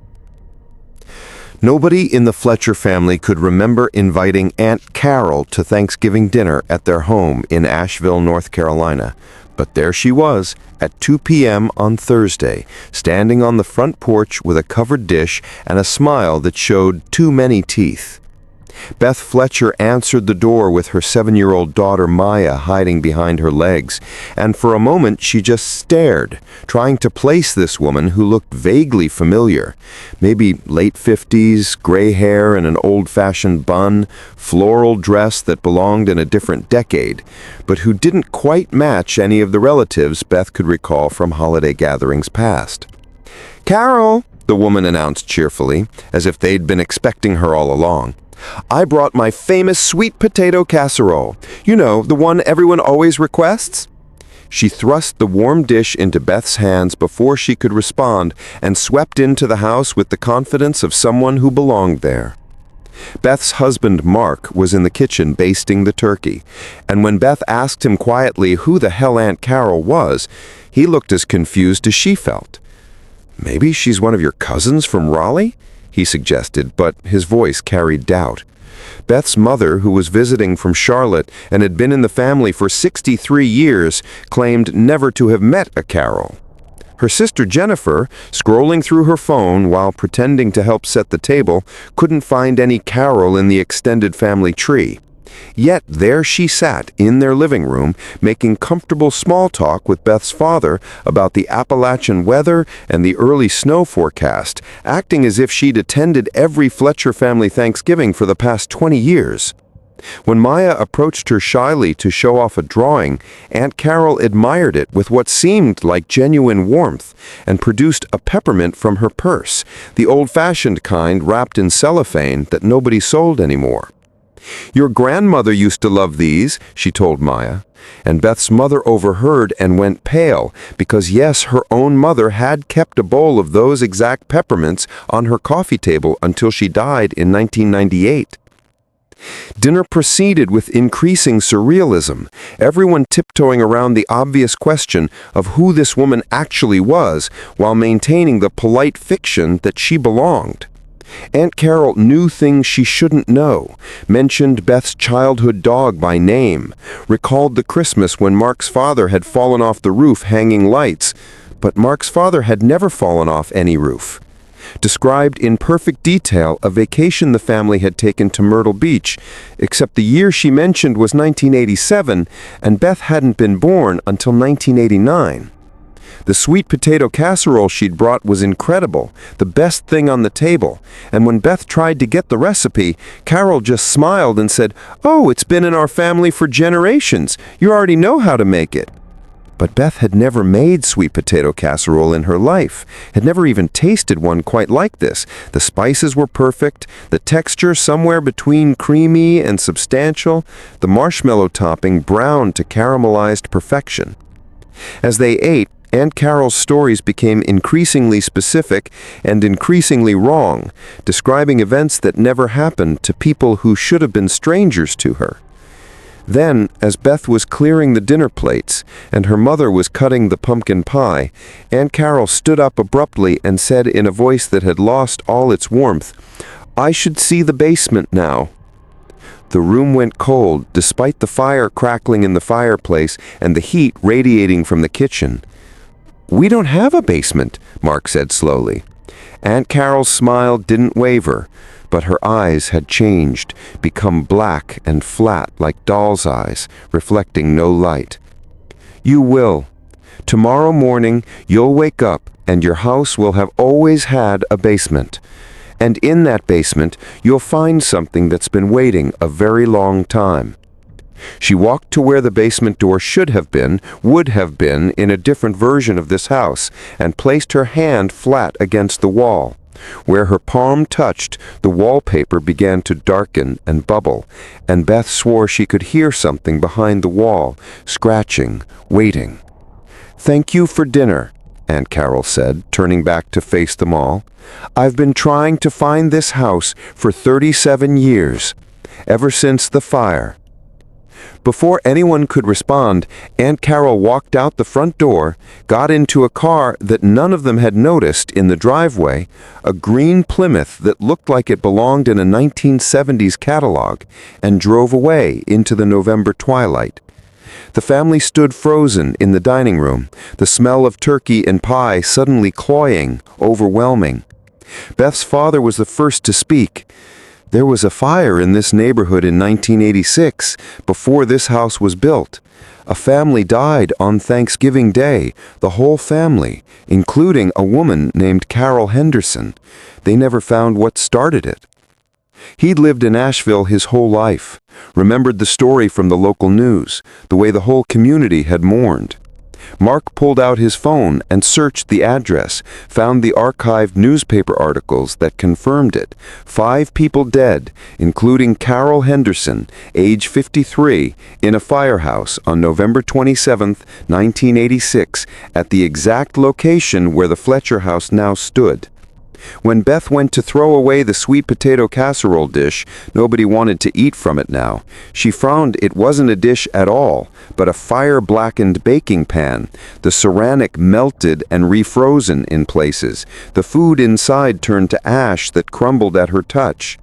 Nobody in the Fletcher family could remember inviting Aunt Carol to Thanksgiving dinner at their home in Asheville, North Carolina. But there she was, at 2 p.m. on Thursday, standing on the front porch with a covered dish and a smile that showed too many teeth. Beth Fletcher answered the door with her 7-year-old daughter Maya hiding behind her legs, and for a moment she just stared, trying to place this woman who looked vaguely familiar. Maybe late 50s, gray hair and an old-fashioned bun, floral dress that belonged in a different decade, but who didn't quite match any of the relatives Beth could recall from holiday gatherings past. "Carol," the woman announced cheerfully, as if they'd been expecting her all along. "I brought my famous sweet potato casserole. You know, the one everyone always requests." She thrust the warm dish into Beth's hands before she could respond and swept into the house with the confidence of someone who belonged there. Beth's husband, Mark, was in the kitchen basting the turkey, and when Beth asked him quietly who the hell Aunt Carol was, he looked as confused as she felt. "Maybe she's one of your cousins from Raleigh?" he suggested, but his voice carried doubt. Beth's mother, who was visiting from Charlotte and had been in the family for 63 years, claimed never to have met a Carol. Her sister Jennifer, scrolling through her phone while pretending to help set the table, couldn't find any Carol in the extended family tree. Yet there she sat in their living room, making comfortable small talk with Beth's father about the Appalachian weather and the early snow forecast, acting as if she'd attended every Fletcher family Thanksgiving for the past 20 years. When Maya approached her shyly to show off a drawing, Aunt Carol admired it with what seemed like genuine warmth and produced a peppermint from her purse, the old-fashioned kind wrapped in cellophane that nobody sold anymore. "Your grandmother used to love these," she told Maya, and Beth's mother overheard and went pale because, yes, her own mother had kept a bowl of those exact peppermints on her coffee table until she died in 1998. Dinner proceeded with increasing surrealism, everyone tiptoeing around the obvious question of who this woman actually was while maintaining the polite fiction that she belonged. Aunt Carol knew things she shouldn't know, mentioned Beth's childhood dog by name, recalled the Christmas when Mark's father had fallen off the roof hanging lights, but Mark's father had never fallen off any roof. Described in perfect detail a vacation the family had taken to Myrtle Beach, except the year she mentioned was 1987, and Beth hadn't been born until 1989. The sweet potato casserole she'd brought was incredible, the best thing on the table, and when Beth tried to get the recipe, Carol just smiled and said, "Oh, it's been in our family for generations. You already know how to make it." But Beth had never made sweet potato casserole in her life, had never even tasted one quite like this. The spices were perfect, the texture somewhere between creamy and substantial, the marshmallow topping browned to caramelized perfection. As they ate, Aunt Carol's stories became increasingly specific and increasingly wrong, describing events that never happened to people who should have been strangers to her. Then, as Beth was clearing the dinner plates and her mother was cutting the pumpkin pie, Aunt Carol stood up abruptly and said in a voice that had lost all its warmth, "I should see the basement now." The room went cold, despite the fire crackling in the fireplace and the heat radiating from the kitchen. "We don't have a basement," Mark said slowly. Aunt Carol's smile didn't waver, but her eyes had changed, become black and flat like doll's eyes, reflecting no light. "You will. Tomorrow morning, you'll wake up and your house will have always had a basement. And in that basement, you'll find something that's been waiting a very long time." She walked to where the basement door should have been, would have been, in a different version of this house, and placed her hand flat against the wall. Where her palm touched, the wallpaper began to darken and bubble, and Beth swore she could hear something behind the wall, scratching, waiting. "Thank you for dinner," Aunt Carol said, turning back to face them all. "I've been trying to find this house for 37 years, ever since the fire." Before anyone could respond, Aunt Carol walked out the front door, got into a car that none of them had noticed in the driveway, a green Plymouth that looked like it belonged in a 1970s catalog, and drove away into the November twilight. The family stood frozen in the dining room, the smell of turkey and pie suddenly cloying, overwhelming. Beth's father was the first to speak. "There was a fire in this neighborhood in 1986, before this house was built. A family died on Thanksgiving Day, the whole family, including a woman named Carol Henderson. They never found what started it." He'd lived in Asheville his whole life, remembered the story from the local news, the way the whole community had mourned. Mark pulled out his phone and searched the address, found the archived newspaper articles that confirmed it. 5 people dead, including Carol Henderson, age 53, in a firehouse on November 27, 1986, at the exact location where the Fletcher house now stood. When Beth went to throw away the sweet potato casserole dish, nobody wanted to eat from it now. She found it wasn't a dish at all, but a fire-blackened baking pan. The ceramic melted and refrozen in places. The food inside turned to ash that crumbled at her touch.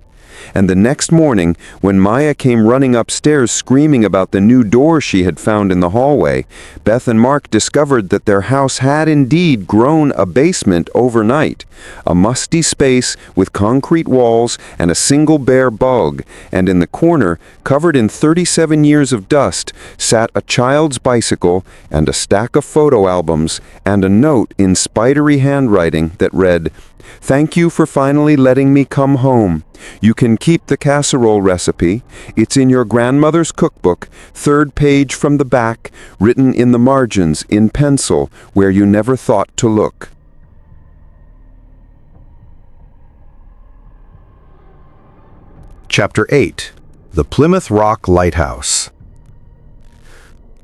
And the next morning, when Maya came running upstairs screaming about the new door she had found in the hallway, Beth and Mark discovered that their house had indeed grown a basement overnight, a musty space with concrete walls and a single bare bulb, and in the corner, covered in 37 years of dust, sat a child's bicycle and a stack of photo albums and a note in spidery handwriting that read, "Thank you for finally letting me come home. You can keep the casserole recipe. It's in your grandmother's cookbook, 3rd page from the back, written in the margins in pencil where you never thought to look." Chapter 8. The Plymouth Rock Lighthouse.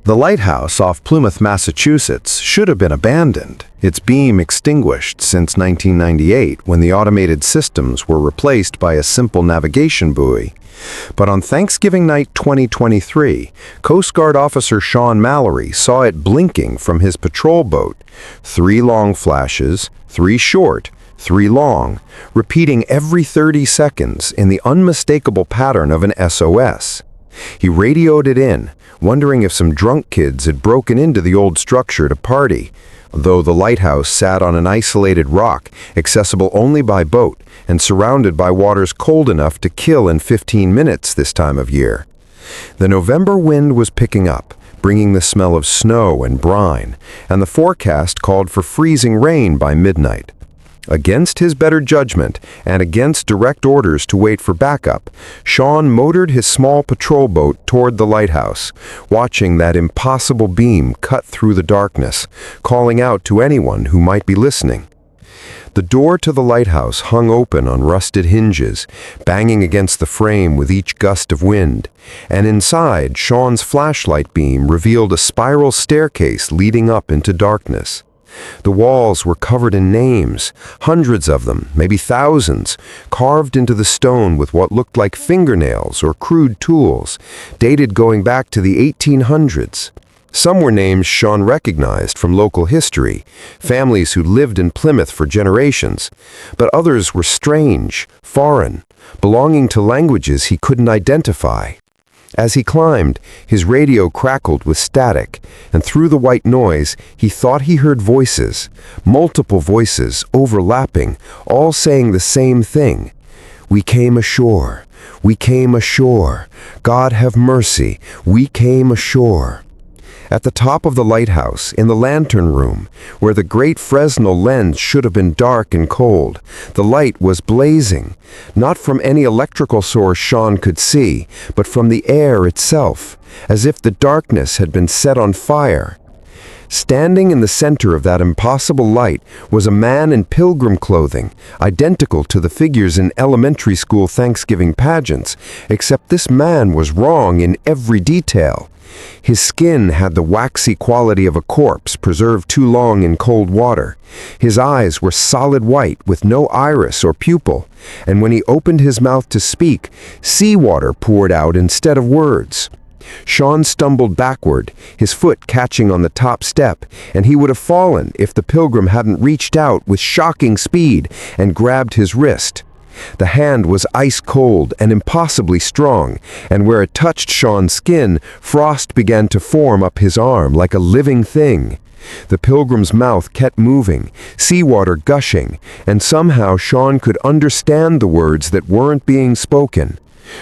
The lighthouse off Plymouth, Massachusetts, should have been abandoned, its beam extinguished since 1998 when the automated systems were replaced by a simple navigation buoy. But on Thanksgiving night 2023, Coast Guard officer Sean Mallory saw it blinking from his patrol boat. 3 long flashes, 3 short, 3 long, repeating every 30 seconds in the unmistakable pattern of an SOS. He radioed it in, wondering if some drunk kids had broken into the old structure to party, though the lighthouse sat on an isolated rock, accessible only by boat, and surrounded by waters cold enough to kill in 15 minutes this time of year. The November wind was picking up, bringing the smell of snow and brine, and the forecast called for freezing rain by midnight. Against his better judgment, and against direct orders to wait for backup, Sean motored his small patrol boat toward the lighthouse, watching that impossible beam cut through the darkness, calling out to anyone who might be listening. The door to the lighthouse hung open on rusted hinges, banging against the frame with each gust of wind, and inside, Sean's flashlight beam revealed a spiral staircase leading up into darkness. The walls were covered in names, hundreds of them, maybe thousands, carved into the stone with what looked like fingernails or crude tools, dated going back to the 1800s. Some were names Sean recognized from local history, families who lived in Plymouth for generations, but others were strange, foreign, belonging to languages he couldn't identify. As he climbed, his radio crackled with static, and through the white noise, he thought he heard voices, multiple voices, overlapping, all saying the same thing. "We came ashore. We came ashore. God have mercy. We came ashore." At the top of the lighthouse, in the lantern room, where the great Fresnel lens should have been dark and cold, the light was blazing, not from any electrical source Sean could see, but from the air itself, as if the darkness had been set on fire. Standing in the center of that impossible light was a man in pilgrim clothing, identical to the figures in elementary school Thanksgiving pageants, except this man was wrong in every detail. His skin had the waxy quality of a corpse preserved too long in cold water. His eyes were solid white with no iris or pupil, and when he opened his mouth to speak, seawater poured out instead of words. Sean stumbled backward, his foot catching on the top step, and he would have fallen if the pilgrim hadn't reached out with shocking speed and grabbed his wrist. The hand was ice cold and impossibly strong, and where it touched Sean's skin, frost began to form up his arm like a living thing. The pilgrim's mouth kept moving, seawater gushing, and somehow Sean could understand the words that weren't being spoken.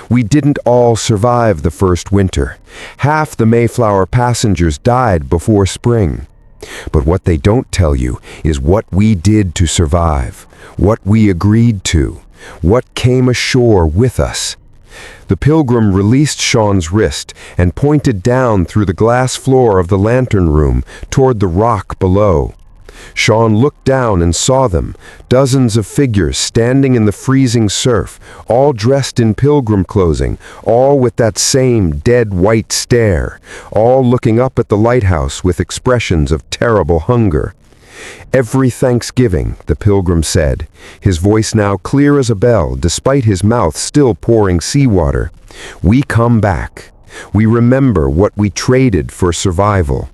We didn't all survive the first winter. Half the Mayflower passengers died before spring. But what they don't tell you is what we did to survive, what we agreed to, what came ashore with us. The pilgrim released Sean's wrist and pointed down through the glass floor of the lantern room toward the rock below. Sean looked down and saw them, dozens of figures standing in the freezing surf, all dressed in pilgrim clothing, all with that same dead white stare, all looking up at the lighthouse with expressions of terrible hunger. "Every Thanksgiving," the pilgrim said, his voice now clear as a bell despite his mouth still pouring seawater, "we come back. We remember what we traded for survival.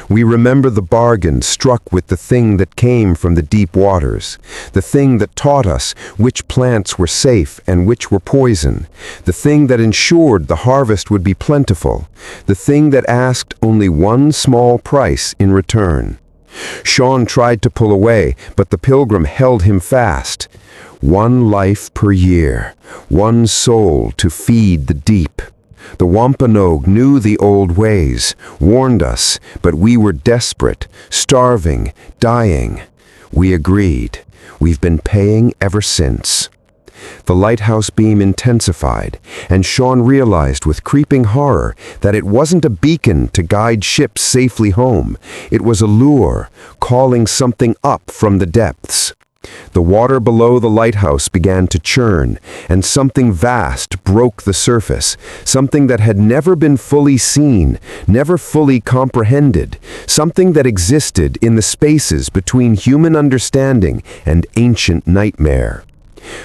We remember the bargain struck with the thing that came from the deep waters, the thing that taught us which plants were safe and which were poison, the thing that ensured the harvest would be plentiful, the thing that asked only one small price in return." Sean tried to pull away, but the pilgrim held him fast. "One life per year, one soul to feed the deep. The Wampanoag knew the old ways, warned us, but we were desperate, starving, dying. We agreed. We've been paying ever since." The lighthouse beam intensified, and Sean realized with creeping horror that it wasn't a beacon to guide ships safely home. It was a lure, calling something up from the depths. The water below the lighthouse began to churn, and something vast broke the surface, something that had never been fully seen, never fully comprehended, something that existed in the spaces between human understanding and ancient nightmare.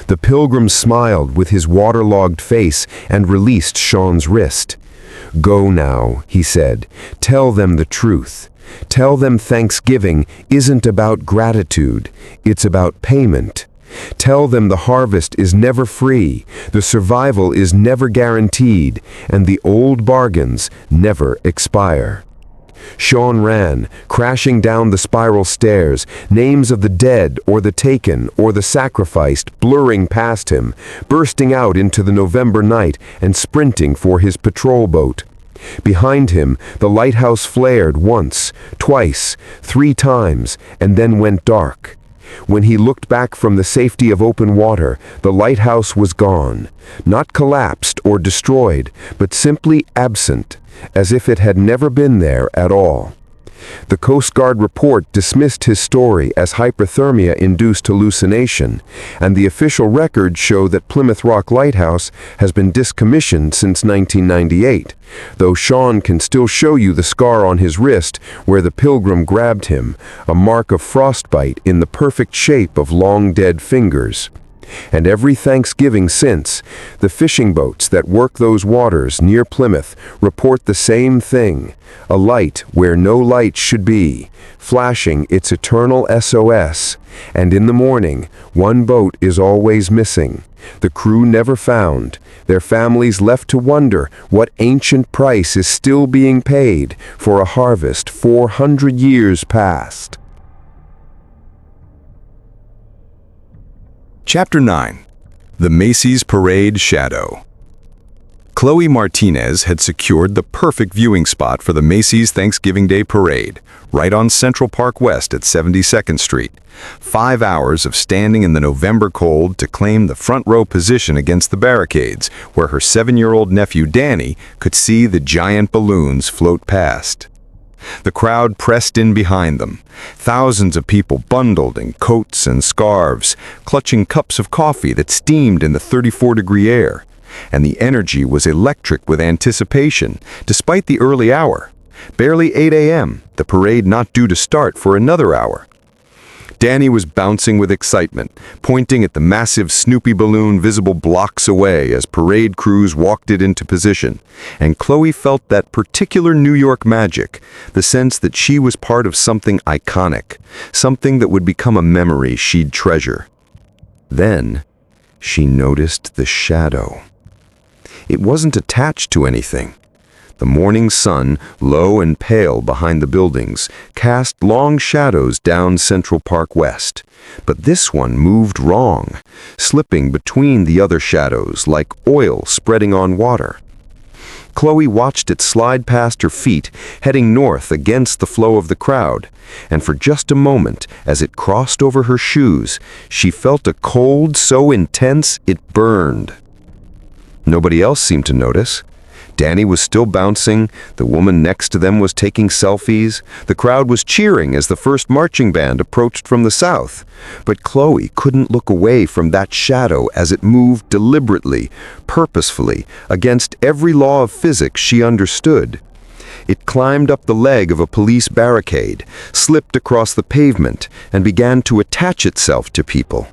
The pilgrim smiled with his waterlogged face and released Sean's wrist. "Go now," he said. "Tell them the truth. Tell them Thanksgiving isn't about gratitude, it's about payment. Tell them the harvest is never free, the survival is never guaranteed, and the old bargains never expire." Sean ran, crashing down the spiral stairs, names of the dead or the taken or the sacrificed blurring past him, bursting out into the November night and sprinting for his patrol boat. Behind him, the lighthouse flared once, twice, 3 times, and then went dark. When he looked back from the safety of open water, the lighthouse was gone, not collapsed or destroyed, but simply absent, as if it had never been there at all. The Coast Guard report dismissed his story as hypothermia-induced hallucination, and the official records show that Plymouth Rock Lighthouse has been decommissioned since 1998, though Sean can still show you the scar on his wrist where the pilgrim grabbed him, a mark of frostbite in the perfect shape of long-dead fingers. And every Thanksgiving since, the fishing boats that work those waters near Plymouth report the same thing, a light where no light should be, flashing its eternal SOS, and in the morning, one boat is always missing, the crew never found, their families left to wonder what ancient price is still being paid for a harvest 400 years past. Chapter 9. The Macy's Parade Shadow. Chloe Martinez had secured the perfect viewing spot for the Macy's Thanksgiving Day Parade, right on Central Park West at 72nd Street. 5 hours of standing in the November cold to claim the front row position against the barricades, where her 7-year-old nephew Danny could see the giant balloons float past. The crowd pressed in behind them. Thousands of people bundled in coats and scarves, clutching cups of coffee that steamed in the 34-degree air. And the energy was electric with anticipation, despite the early hour. Barely 8 a.m., the parade not due to start for another hour. Danny was bouncing with excitement, pointing at the massive Snoopy balloon visible blocks away as parade crews walked it into position. And Chloe felt that particular New York magic, the sense that she was part of something iconic, something that would become a memory she'd treasure. Then, she noticed the shadow. It wasn't attached to anything. The morning sun, low and pale behind the buildings, cast long shadows down Central Park West. But this one moved wrong, slipping between the other shadows like oil spreading on water. Chloe watched it slide past her feet, heading north against the flow of the crowd, and for just a moment, as it crossed over her shoes, she felt a cold so intense it burned. Nobody else seemed to notice. Danny was still bouncing, the woman next to them was taking selfies, the crowd was cheering as the first marching band approached from the south. But Chloe couldn't look away from that shadow as it moved deliberately, purposefully, against every law of physics she understood. It climbed up the leg of a police barricade, slipped across the pavement, and began to attach itself to people.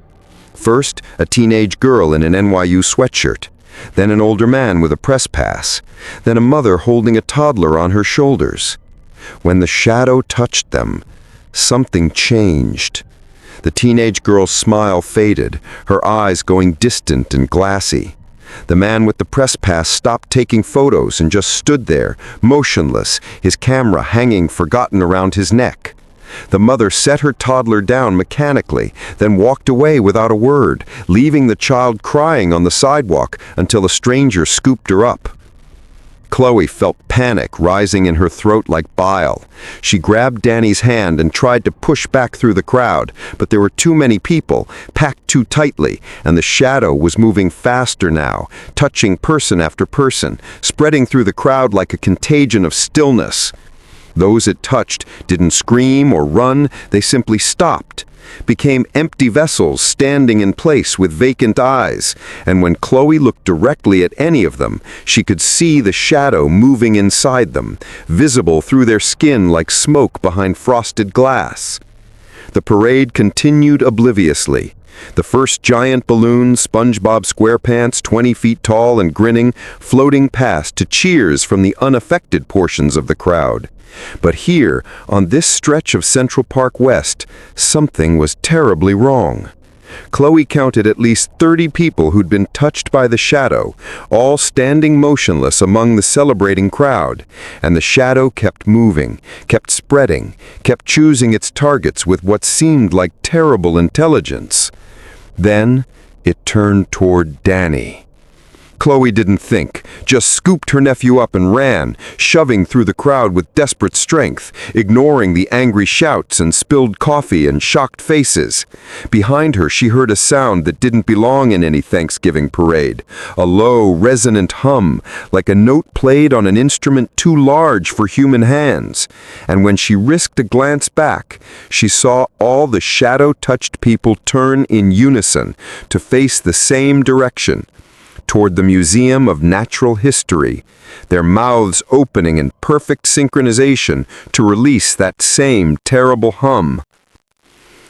First, a teenage girl in an NYU sweatshirt. Then an older man with a press pass, then a mother holding a toddler on her shoulders. When the shadow touched them, something changed. The teenage girl's smile faded, her eyes going distant and glassy. The man with the press pass stopped taking photos and just stood there, motionless, his camera hanging forgotten around his neck. The mother set her toddler down mechanically, then walked away without a word, leaving the child crying on the sidewalk until a stranger scooped her up. Chloe felt panic rising in her throat like bile. She grabbed Danny's hand and tried to push back through the crowd, but there were too many people, packed too tightly, and the shadow was moving faster now, touching person after person, spreading through the crowd like a contagion of stillness. Those it touched didn't scream or run, they simply stopped, became empty vessels standing in place with vacant eyes, and when Chloe looked directly at any of them, she could see the shadow moving inside them, visible through their skin like smoke behind frosted glass. The parade continued obliviously. The first giant balloon, SpongeBob SquarePants, 20 feet tall and grinning, floating past to cheers from the unaffected portions of the crowd. But here, on this stretch of Central Park West, something was terribly wrong. Chloe counted at least 30 people who'd been touched by the shadow, all standing motionless among the celebrating crowd, and the shadow kept moving, kept spreading, kept choosing its targets with what seemed like terrible intelligence. Then it turned toward Danny. Chloe didn't think, just scooped her nephew up and ran, shoving through the crowd with desperate strength, ignoring the angry shouts and spilled coffee and shocked faces. Behind her, she heard a sound that didn't belong in any Thanksgiving parade, a low, resonant hum, like a note played on an instrument too large for human hands. And when she risked a glance back, she saw all the shadow-touched people turn in unison to face the same direction, toward the Museum of Natural History, their mouths opening in perfect synchronization to release that same terrible hum.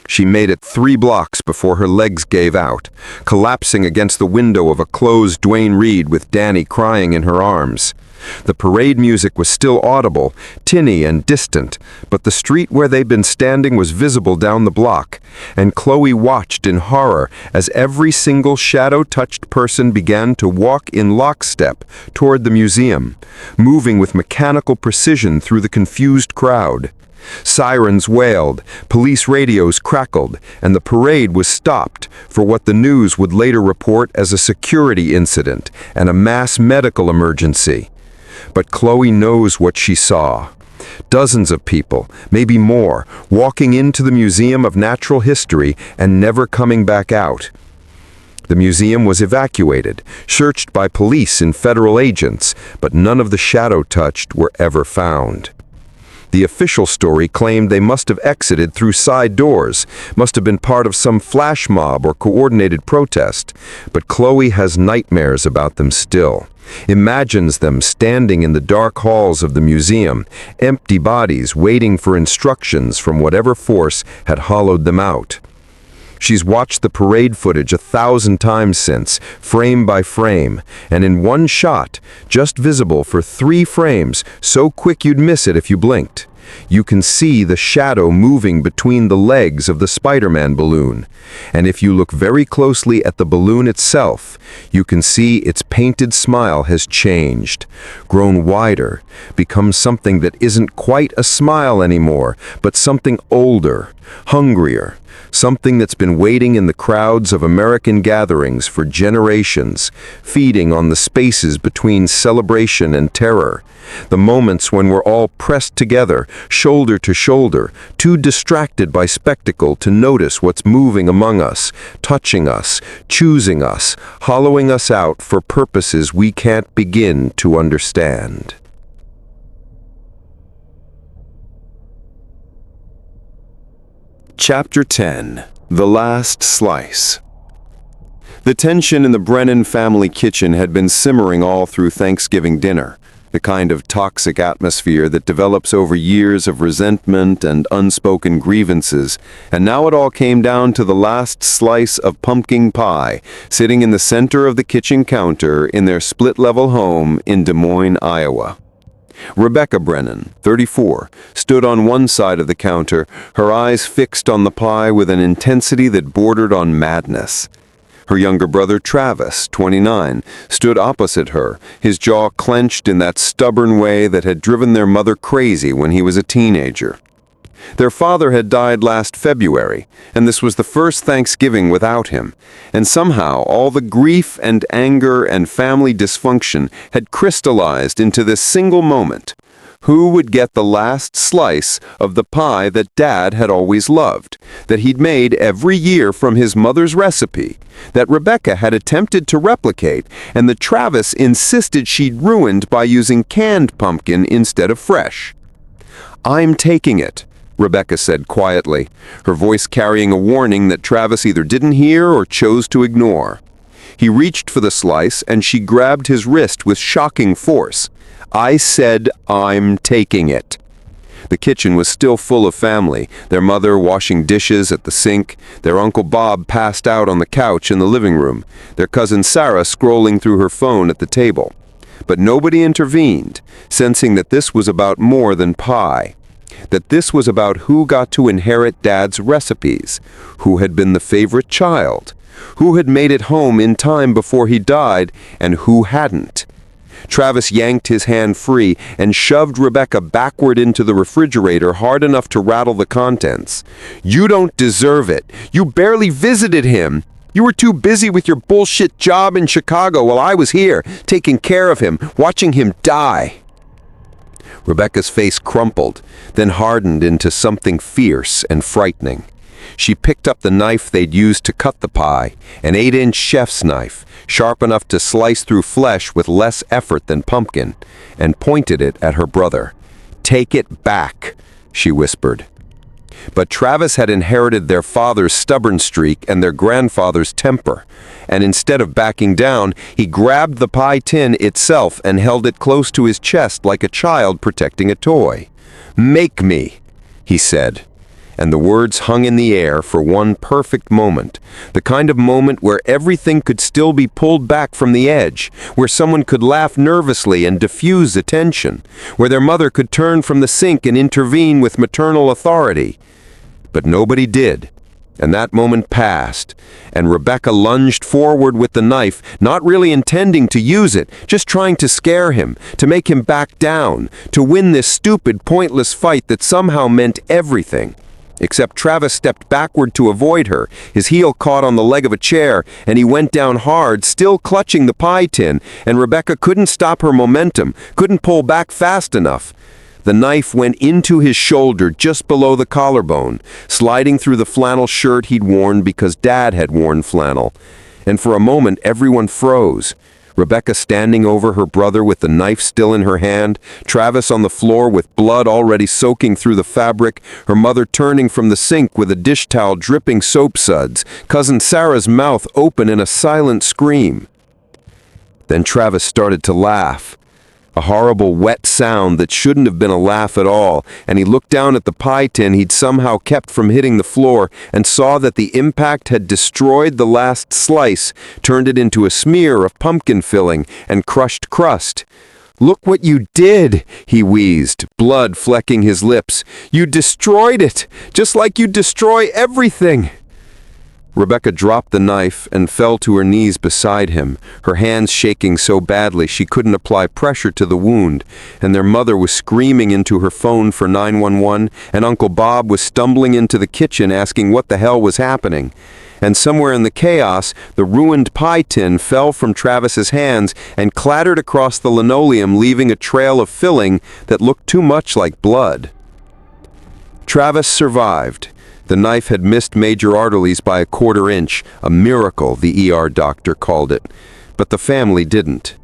She made it 3 blocks before her legs gave out, collapsing against the window of a closed Duane Reade with Danny crying in her arms. The parade music was still audible, tinny and distant, but the street where they'd been standing was visible down the block, and Chloe watched in horror as every single shadow-touched person began to walk in lockstep toward the museum, moving with mechanical precision through the confused crowd. Sirens wailed, police radios crackled, and the parade was stopped for what the news would later report as a security incident and a mass medical emergency. But Chloe knows what she saw. Dozens of people, maybe more, walking into the Museum of Natural History and never coming back out. The museum was evacuated, searched by police and federal agents, but none of the shadow-touched were ever found. The official story claimed they must have exited through side doors, must have been part of some flash mob or coordinated protest, but Chloe has nightmares about them still. Imagines them standing in the dark halls of the museum, empty bodies waiting for instructions from whatever force had hollowed them out. She's watched the parade footage 1,000 times since, frame by frame, and in one shot, just visible for 3 frames, so quick you'd miss it if you blinked. You can see the shadow moving between the legs of the Spider-Man balloon. And if you look very closely at the balloon itself, you can see its painted smile has changed, grown wider, become something that isn't quite a smile anymore, but something older, hungrier, something that's been waiting in the crowds of American gatherings for generations, feeding on the spaces between celebration and terror. The moments when we're all pressed together, shoulder to shoulder, too distracted by spectacle to notice what's moving among us, touching us, choosing us, hollowing us out for purposes we can't begin to understand. Chapter 10. The Last Slice. The tension in the Brennan family kitchen had been simmering all through Thanksgiving dinner, the kind of toxic atmosphere that develops over years of resentment and unspoken grievances, and now it all came down to the last slice of pumpkin pie, sitting in the center of the kitchen counter in their split-level home in Des Moines, Iowa. Rebecca Brennan, 34, stood on one side of the counter, her eyes fixed on the pie with an intensity that bordered on madness. Her younger brother Travis, 29, stood opposite her, his jaw clenched in that stubborn way that had driven their mother crazy when he was a teenager. Their father had died last February, and this was the first Thanksgiving without him, and somehow all the grief and anger and family dysfunction had crystallized into this single moment. Who would get the last slice of the pie that Dad had always loved, that he'd made every year from his mother's recipe, that Rebecca had attempted to replicate, and that Travis insisted she'd ruined by using canned pumpkin instead of fresh? "I'm taking it," Rebecca said quietly, her voice carrying a warning that Travis either didn't hear or chose to ignore. He reached for the slice, and she grabbed his wrist with shocking force. "I said I'm taking it." The kitchen was still full of family, their mother washing dishes at the sink, their Uncle Bob passed out on the couch in the living room, their cousin Sarah scrolling through her phone at the table. But nobody intervened, sensing that this was about more than pie. That this was about who got to inherit Dad's recipes, who had been the favorite child, who had made it home in time before he died, and who hadn't. Travis yanked his hand free and shoved Rebecca backward into the refrigerator hard enough to rattle the contents. "You don't deserve it. You barely visited him. You were too busy with your bullshit job in Chicago while I was here, taking care of him, watching him die." Rebecca's face crumpled, then hardened into something fierce and frightening. She picked up the knife they'd used to cut the pie, an 8-inch chef's knife, sharp enough to slice through flesh with less effort than pumpkin, and pointed it at her brother. "Take it back," she whispered. But Travis had inherited their father's stubborn streak and their grandfather's temper, and instead of backing down, he grabbed the pie tin itself and held it close to his chest like a child protecting a toy. "Make me," he said. And the words hung in the air for one perfect moment, the kind of moment where everything could still be pulled back from the edge, where someone could laugh nervously and diffuse attention, where their mother could turn from the sink and intervene with maternal authority. But nobody did, and that moment passed, and Rebecca lunged forward with the knife, not really intending to use it, just trying to scare him, to make him back down, to win this stupid, pointless fight that somehow meant everything. Except Travis stepped backward to avoid her, his heel caught on the leg of a chair, and he went down hard, still clutching the pie tin, and Rebecca couldn't stop her momentum, couldn't pull back fast enough. The knife went into his shoulder just below the collarbone, sliding through the flannel shirt he'd worn because Dad had worn flannel. And for a moment everyone froze. Rebecca standing over her brother with the knife still in her hand, Travis on the floor with blood already soaking through the fabric, her mother turning from the sink with a dish towel dripping soap suds, Cousin Sarah's mouth open in a silent scream. Then Travis started to laugh. A horrible wet sound that shouldn't have been a laugh at all, and he looked down at the pie tin he'd somehow kept from hitting the floor and saw that the impact had destroyed the last slice, turned it into a smear of pumpkin filling and crushed crust. "Look what you did," he wheezed, blood flecking his lips. "You destroyed it, just like you destroy everything." Rebecca dropped the knife and fell to her knees beside him, her hands shaking so badly she couldn't apply pressure to the wound, and their mother was screaming into her phone for 911, and Uncle Bob was stumbling into the kitchen asking what the hell was happening. And somewhere in the chaos, the ruined pie tin fell from Travis's hands and clattered across the linoleum, leaving a trail of filling that looked too much like blood. Travis survived. The knife had missed major arteries by a quarter inch, a miracle, the ER doctor called it. But the family didn't.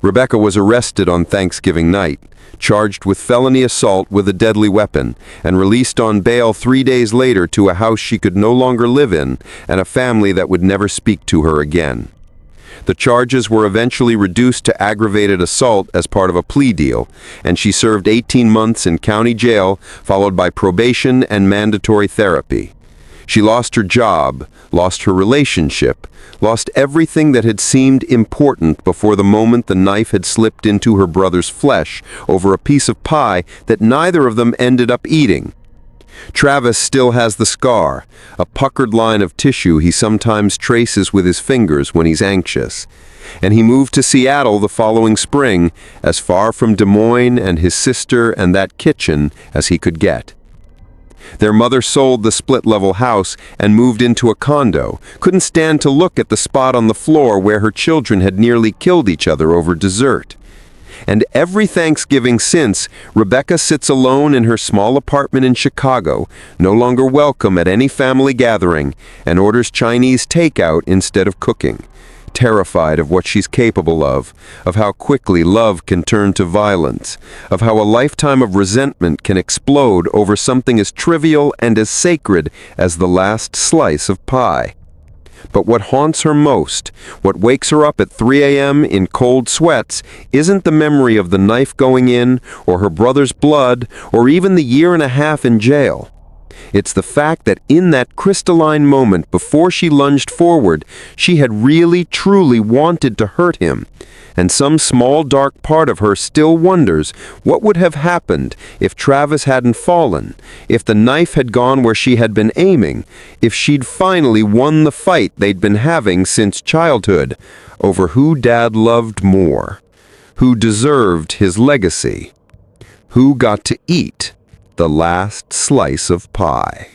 Rebecca was arrested on Thanksgiving night, charged with felony assault with a deadly weapon, and released on bail 3 days later to a house she could no longer live in and a family that would never speak to her again. The charges were eventually reduced to aggravated assault as part of a plea deal, and she served 18 months in county jail, followed by probation and mandatory therapy. She lost her job, lost her relationship, lost everything that had seemed important before the moment the knife had slipped into her brother's flesh over a piece of pie that neither of them ended up eating. Travis still has the scar, a puckered line of tissue he sometimes traces with his fingers when he's anxious. And he moved to Seattle the following spring, as far from Des Moines and his sister and that kitchen as he could get. Their mother sold the split-level house and moved into a condo, couldn't stand to look at the spot on the floor where her children had nearly killed each other over dessert. And every Thanksgiving since, Rebecca sits alone in her small apartment in Chicago, no longer welcome at any family gathering, and orders Chinese takeout instead of cooking, terrified of what she's capable of how quickly love can turn to violence, of how a lifetime of resentment can explode over something as trivial and as sacred as the last slice of pie. But what haunts her most, what wakes her up at 3 a.m. in cold sweats, isn't the memory of the knife going in, or her brother's blood, or even the 1.5 years in jail. It's the fact that in that crystalline moment before she lunged forward, she had really, truly wanted to hurt him. And some small dark part of her still wonders what would have happened if Travis hadn't fallen, if the knife had gone where she had been aiming, if she'd finally won the fight they'd been having since childhood over who Dad loved more, who deserved his legacy, who got to eat the last slice of pie.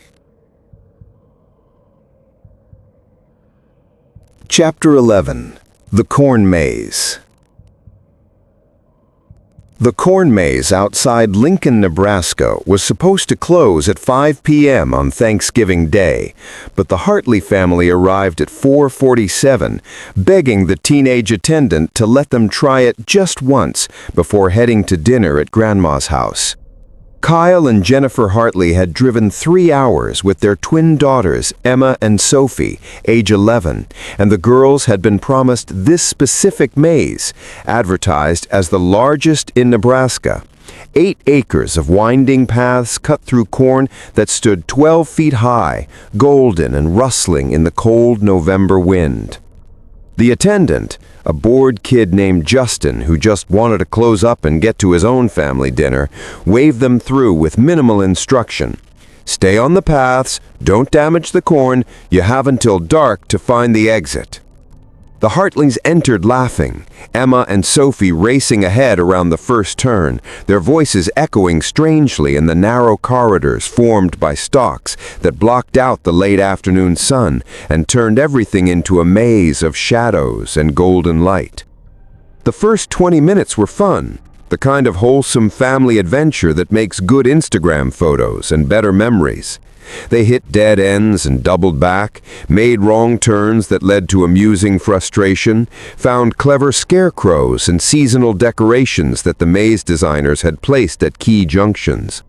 Chapter 11. The Corn Maze. The corn maze outside Lincoln, Nebraska was supposed to close at 5 p.m. on Thanksgiving Day, but the Hartley family arrived at 4:47, begging the teenage attendant to let them try it just once before heading to dinner at Grandma's house. Kyle and Jennifer Hartley had driven 3 hours with their twin daughters, Emma and Sophie, age 11, and the girls had been promised this specific maze, advertised as the largest in Nebraska. 8 acres of winding paths cut through corn that stood 12 feet high, golden and rustling in the cold November wind. The attendant, a bored kid named Justin who just wanted to close up and get to his own family dinner, waved them through with minimal instruction. Stay on the paths, don't damage the corn, you have until dark to find the exit. The Hartleys entered laughing, Emma and Sophie racing ahead around the first turn, their voices echoing strangely in the narrow corridors formed by stalks that blocked out the late afternoon sun and turned everything into a maze of shadows and golden light. The first 20 minutes were fun, the kind of wholesome family adventure that makes good Instagram photos and better memories. They hit dead ends and doubled back, made wrong turns that led to amusing frustration, found clever scarecrows and seasonal decorations that the maze designers had placed at key junctions.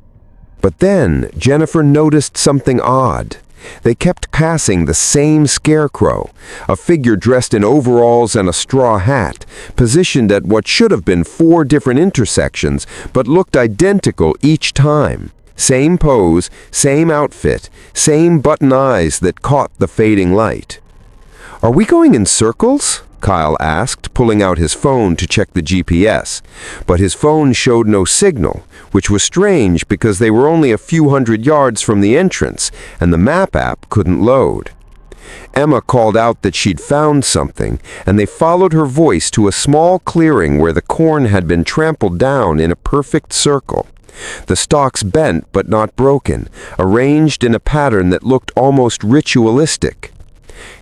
But then Jennifer noticed something odd. They kept passing the same scarecrow, a figure dressed in overalls and a straw hat, positioned at what should have been 4 different intersections, but looked identical each time. Same pose, same outfit, same button eyes that caught the fading light. "Are we going in circles?" Kyle asked, pulling out his phone to check the GPS. But his phone showed no signal, which was strange because they were only a few hundred yards from the entrance, and the map app couldn't load. Emma called out that she'd found something, and they followed her voice to a small clearing where the corn had been trampled down in a perfect circle. The stalks bent but not broken, arranged in a pattern that looked almost ritualistic.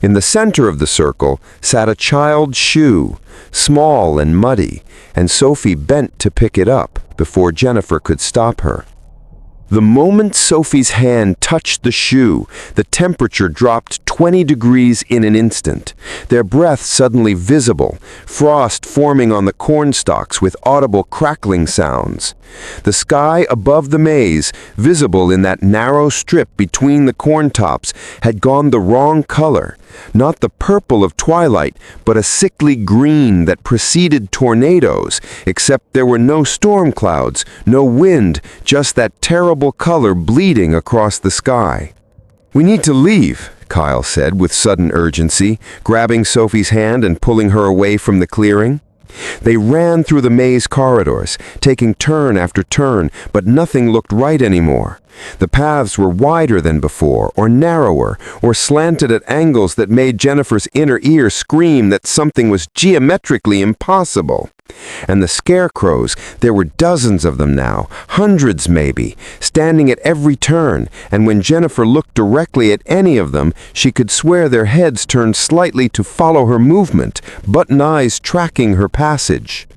In the center of the circle sat a child's shoe, small and muddy, and Sophie bent to pick it up before Jennifer could stop her. The moment Sophie's hand touched the shoe, the temperature dropped 20 degrees in an instant, their breath suddenly visible, frost forming on the corn stalks with audible crackling sounds. The sky above the maze, visible in that narrow strip between the corn tops, had gone the wrong color, not the purple of twilight, but a sickly green that preceded tornadoes, except there were no storm clouds, no wind, just that terrible color bleeding across the sky. "We need to leave," Kyle said with sudden urgency, grabbing Sophie's hand and pulling her away from the clearing. They ran through the maze corridors, taking turn after turn, but nothing looked right anymore. The paths were wider than before, or narrower, or slanted at angles that made Jennifer's inner ear scream that something was geometrically impossible. And the scarecrows, there were dozens of them now, hundreds maybe, standing at every turn, and when Jennifer looked directly at any of them, she could swear their heads turned slightly to follow her movement, button eyes tracking her passage.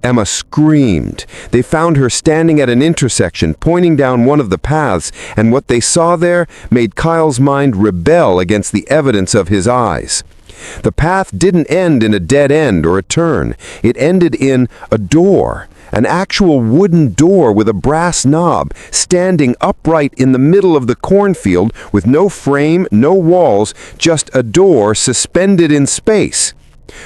Emma screamed. They found her standing at an intersection, pointing down one of the paths, and what they saw there made Kyle's mind rebel against the evidence of his eyes. The path didn't end in a dead end or a turn. It ended in a door, an actual wooden door with a brass knob, standing upright in the middle of the cornfield with no frame, no walls, just a door suspended in space.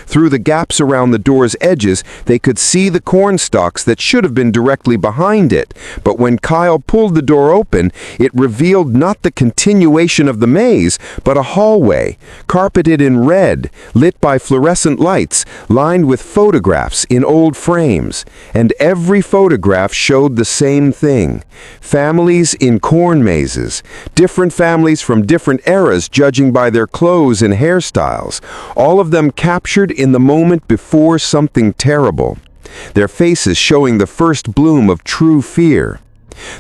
Through the gaps around the door's edges, they could see the corn stalks that should have been directly behind it, but when Kyle pulled the door open, it revealed not the continuation of the maze, but a hallway, carpeted in red, lit by fluorescent lights, lined with photographs in old frames. And every photograph showed the same thing: families in corn mazes, different families from different eras judging by their clothes and hairstyles, all of them captured in the moment before something terrible, their faces showing the first bloom of true fear.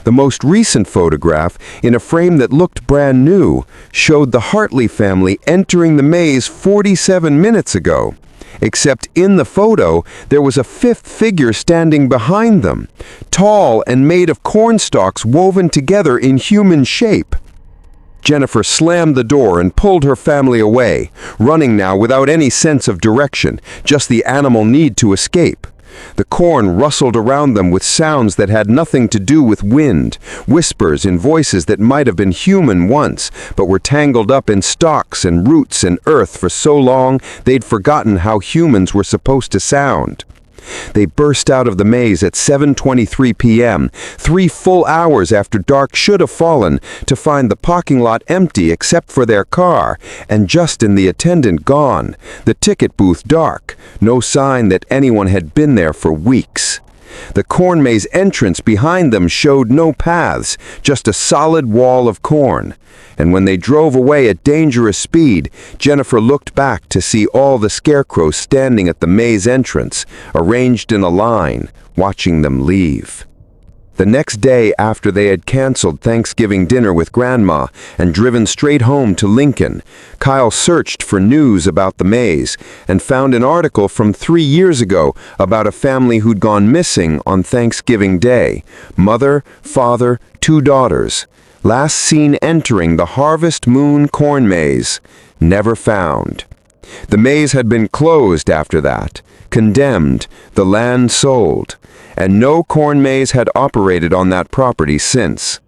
The most recent photograph, in a frame that looked brand new, showed the Hartley family entering the maze 47 minutes ago. Except in the photo, there was a fifth figure standing behind them, tall and made of corn stalks woven together in human shape. Jennifer slammed the door and pulled her family away, running now without any sense of direction, just the animal need to escape. The corn rustled around them with sounds that had nothing to do with wind, whispers in voices that might have been human once, but were tangled up in stalks and roots and earth for so long they'd forgotten how humans were supposed to sound. They burst out of the maze at 7:23 p.m., 3 full hours after dark should have fallen, to find the parking lot empty except for their car, and Justin the attendant gone, the ticket booth dark, no sign that anyone had been there for weeks. The corn maze entrance behind them showed no paths, just a solid wall of corn. And when they drove away at dangerous speed, Jennifer looked back to see all the scarecrows standing at the maze entrance, arranged in a line, watching them leave. The next day after they had canceled Thanksgiving dinner with Grandma and driven straight home to Lincoln, Kyle searched for news about the maze and found an article from 3 years ago about a family who'd gone missing on Thanksgiving Day. Mother, father, 2 daughters. Last seen entering the Harvest Moon corn maze. Never found. The maze had been closed after that, condemned, the land sold, and no corn maze had operated on that property since.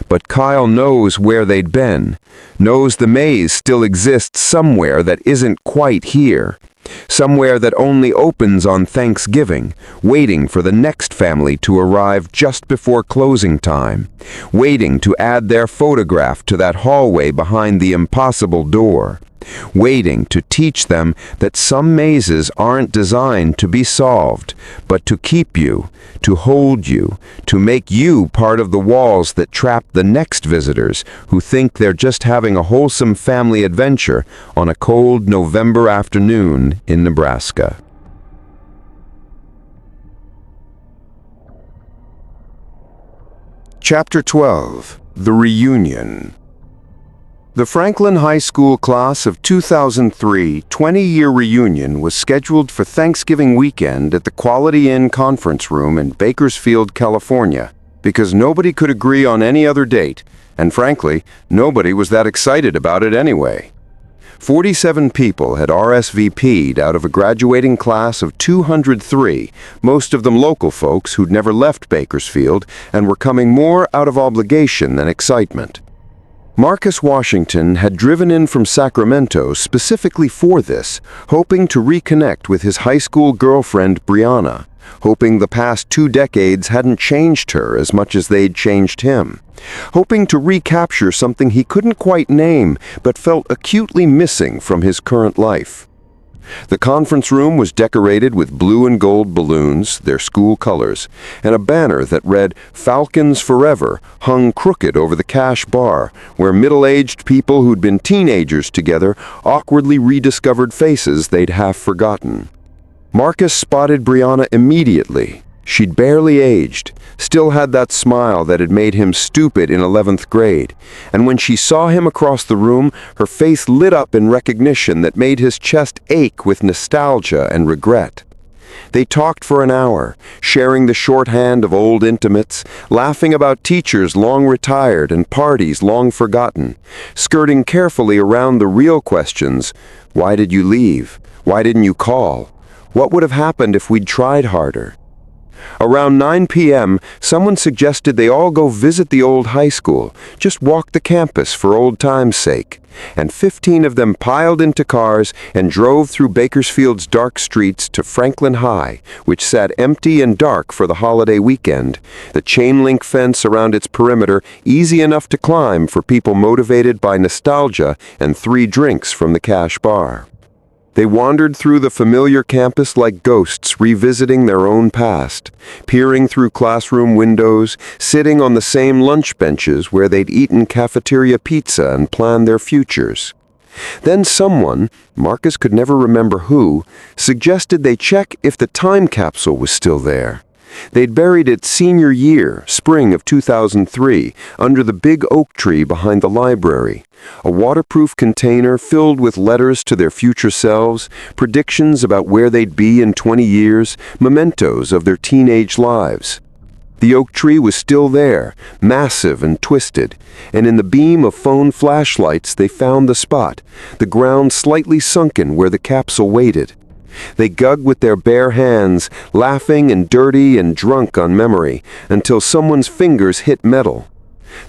But Kyle knows where they'd been, knows the maze still exists somewhere that isn't quite here, somewhere that only opens on Thanksgiving, waiting for the next family to arrive just before closing time, waiting to add their photograph to that hallway behind the impossible door, waiting to teach them that some mazes aren't designed to be solved, but to keep you, to hold you, to make you part of the walls that trap the next visitors who think they're just having a wholesome family adventure on a cold November afternoon in Nebraska. Chapter 12. The Reunion. The Franklin High School class of 2003 20-year reunion was scheduled for Thanksgiving weekend at the Quality Inn Conference Room in Bakersfield, California, because nobody could agree on any other date, and frankly, nobody was that excited about it anyway. 47 people had RSVP'd out of a graduating class of 203, most of them local folks who'd never left Bakersfield and were coming more out of obligation than excitement. Marcus Washington had driven in from Sacramento specifically for this, hoping to reconnect with his high school girlfriend Brianna, hoping the past 2 decades hadn't changed her as much as they'd changed him, hoping to recapture something he couldn't quite name but felt acutely missing from his current life. The conference room was decorated with blue and gold balloons, their school colors, and a banner that read "Falcons Forever" hung crooked over the cash bar, where middle-aged people who'd been teenagers together awkwardly rediscovered faces they'd half forgotten. Marcus spotted Brianna immediately. She'd barely aged, still had that smile that had made him stupid in 11th grade, and when she saw him across the room, her face lit up in recognition that made his chest ache with nostalgia and regret. They talked for an hour, sharing the shorthand of old intimates, laughing about teachers long retired and parties long forgotten, skirting carefully around the real questions. Why did you leave? Why didn't you call? What would have happened if we'd tried harder? Around 9 p.m., someone suggested they all go visit the old high school, just walk the campus for old time's sake, and 15 of them piled into cars and drove through Bakersfield's dark streets to Franklin High, which sat empty and dark for the holiday weekend, the chain-link fence around its perimeter easy enough to climb for people motivated by nostalgia and 3 drinks from the cash bar. They wandered through the familiar campus like ghosts revisiting their own past, peering through classroom windows, sitting on the same lunch benches where they'd eaten cafeteria pizza and planned their futures. Then someone, Marcus could never remember who, suggested they check if the time capsule was still there. They'd buried it senior year, spring of 2003, under the big oak tree behind the library. A waterproof container filled with letters to their future selves, predictions about where they'd be in 20 years, mementos of their teenage lives. The oak tree was still there, massive and twisted, and in the beam of phone flashlights they found the spot, the ground slightly sunken where the capsule waited. They dug with their bare hands, laughing and dirty and drunk on memory, until someone's fingers hit metal.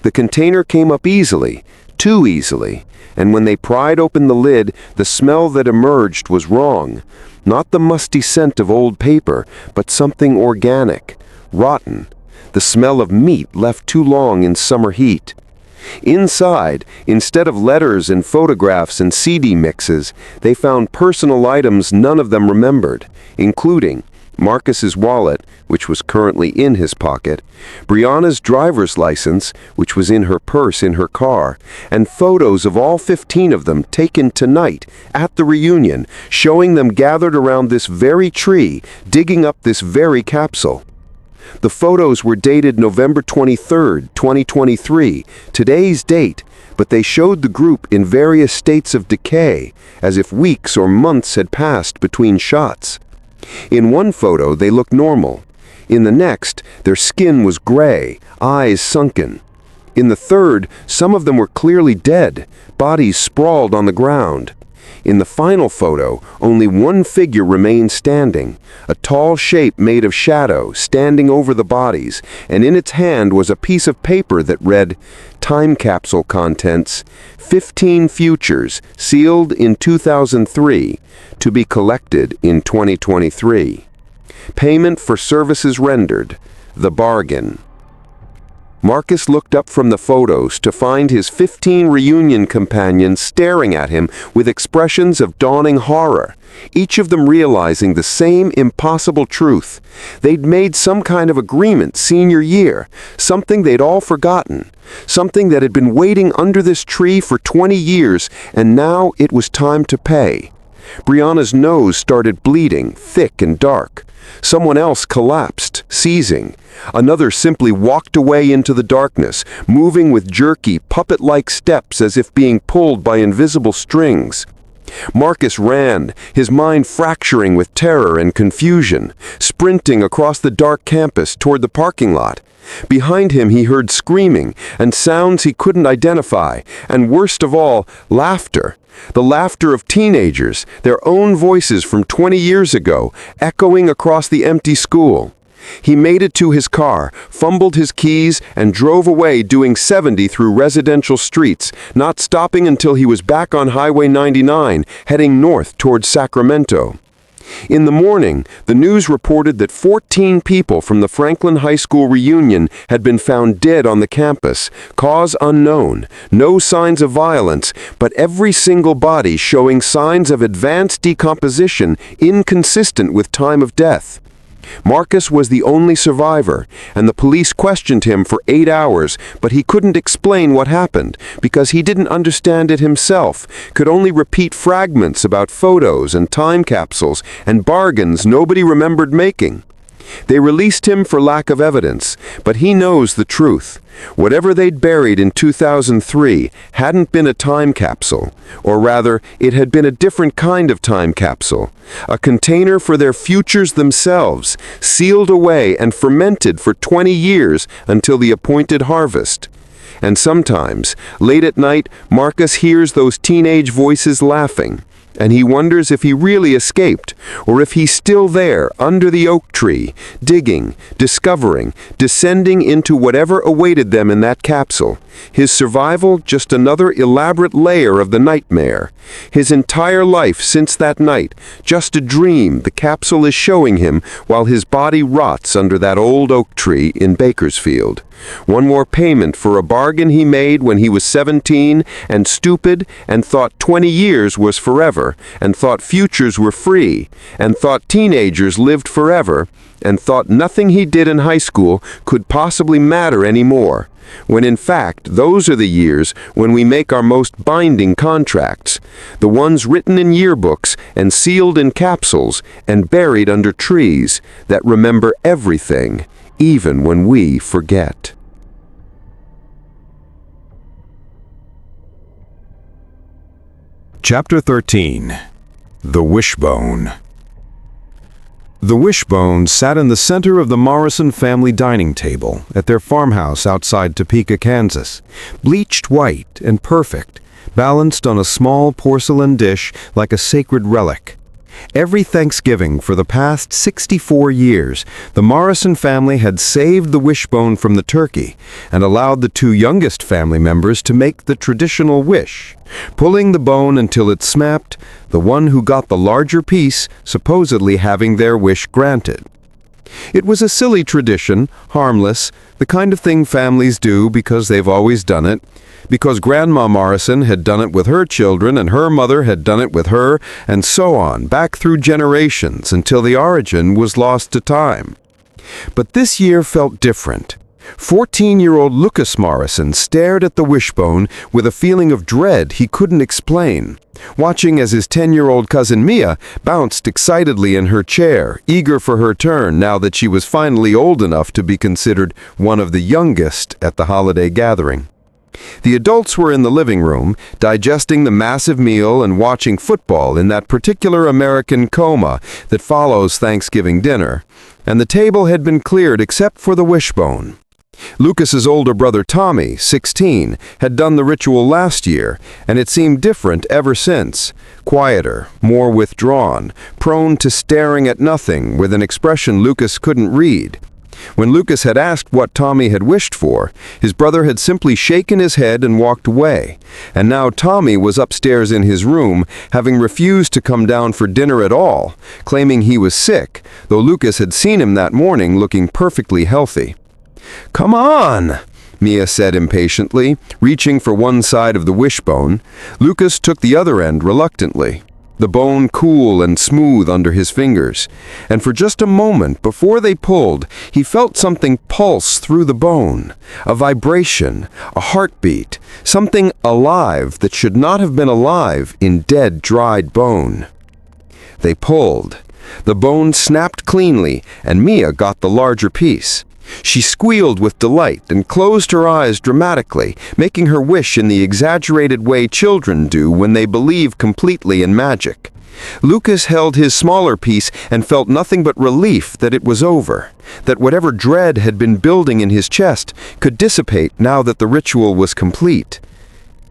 The container came up easily, too easily, and when they pried open the lid, the smell that emerged was wrong. Not the musty scent of old paper, but something organic, rotten, the smell of meat left too long in summer heat. Inside, instead of letters and photographs and CD mixes, they found personal items none of them remembered, including Marcus's wallet, which was currently in his pocket, Brianna's driver's license, which was in her purse in her car, and photos of all 15 of them taken tonight at the reunion, showing them gathered around this very tree, digging up this very capsule. The photos were dated November 23, 2023, today's date, but they showed the group in various states of decay, as if weeks or months had passed between shots. In one photo, they looked normal. In the next, their skin was gray, eyes sunken. In the third, some of them were clearly dead, bodies sprawled on the ground. In the final photo, only one figure remained standing, a tall shape made of shadow standing over the bodies, and in its hand was a piece of paper that read, "Time capsule contents, 15 futures, sealed in 2003, to be collected in 2023. Payment for services rendered, the bargain." Marcus looked up from the photos to find his 15 reunion companions staring at him with expressions of dawning horror, each of them realizing the same impossible truth. They'd made some kind of agreement senior year, something they'd all forgotten, something that had been waiting under this tree for 20 years, and now it was time to pay. Brianna's nose started bleeding, thick and dark. Someone else collapsed, seizing. Another simply walked away into the darkness, moving with jerky, puppet-like steps as if being pulled by invisible strings. Marcus ran, his mind fracturing with terror and confusion, sprinting across the dark campus toward the parking lot. Behind him he heard screaming and sounds he couldn't identify, and worst of all, laughter. The laughter of teenagers, their own voices from 20 years ago, echoing across the empty school. He made it to his car, fumbled his keys, and drove away doing 70 through residential streets, not stopping until he was back on Highway 99, heading north towards Sacramento. In the morning, the news reported that 14 people from the Franklin High School reunion had been found dead on the campus, cause unknown, no signs of violence, but every single body showing signs of advanced decomposition inconsistent with time of death. Marcus was the only survivor, and the police questioned him for 8 hours, but he couldn't explain what happened because he didn't understand it himself, could only repeat fragments about photos and time capsules and bargains nobody remembered making. They released him for lack of evidence, but he knows the truth. Whatever they'd buried in 2003 hadn't been a time capsule, or rather, it had been a different kind of time capsule, a container for their futures themselves, sealed away and fermented for 20 years until the appointed harvest. And sometimes, late at night, Marcus hears those teenage voices laughing, and he wonders if he really escaped, or if he's still there, under the oak tree, digging, discovering, descending into whatever awaited them in that capsule. His survival just another elaborate layer of the nightmare. His entire life since that night, just a dream the capsule is showing him while his body rots under that old oak tree in Bakersfield. One more payment for a bargain he made when he was 17 and stupid and thought 20 years was forever, and thought futures were free, and thought teenagers lived forever, and thought nothing he did in high school could possibly matter anymore. When in fact, those are the years when we make our most binding contracts, the ones written in yearbooks and sealed in capsules and buried under trees that remember everything, even when we forget. Chapter 13. The Wishbone. The Wishbone sat in the center of the Morrison family dining table at their farmhouse outside Topeka, Kansas, bleached white and perfect, balanced on a small porcelain dish like a sacred relic. Every Thanksgiving for the past 64 years, the Morrison family had saved the wishbone from the turkey and allowed the two youngest family members to make the traditional wish, pulling the bone until it snapped, the one who got the larger piece supposedly having their wish granted. It was a silly tradition, harmless, the kind of thing families do because they've always done it, because Grandma Morrison had done it with her children and her mother had done it with her, and so on, back through generations until the origin was lost to time. But this year felt different. 14-year-old Lucas Morrison stared at the wishbone with a feeling of dread he couldn't explain, watching as his 10-year-old cousin Mia bounced excitedly in her chair, eager for her turn now that she was finally old enough to be considered one of the youngest at the holiday gathering. The adults were in the living room, digesting the massive meal and watching football in that particular American coma that follows Thanksgiving dinner, and the table had been cleared except for the wishbone. Lucas's older brother Tommy, 16, had done the ritual last year, and it seemed different ever since. Quieter, more withdrawn, prone to staring at nothing with an expression Lucas couldn't read. When Lucas had asked what Tommy had wished for, his brother had simply shaken his head and walked away. And now Tommy was upstairs in his room, having refused to come down for dinner at all, claiming he was sick, though Lucas had seen him that morning looking perfectly healthy. "Come on," Mia said impatiently, reaching for one side of the wishbone. Lucas took the other end reluctantly, the bone cool and smooth under his fingers, and for just a moment before they pulled, he felt something pulse through the bone, a vibration, a heartbeat, something alive that should not have been alive in dead, dried bone. They pulled. The bone snapped cleanly, and Mia got the larger piece. She squealed with delight and closed her eyes dramatically, making her wish in the exaggerated way children do when they believe completely in magic. Lucas held his smaller piece and felt nothing but relief that it was over, that whatever dread had been building in his chest could dissipate now that the ritual was complete.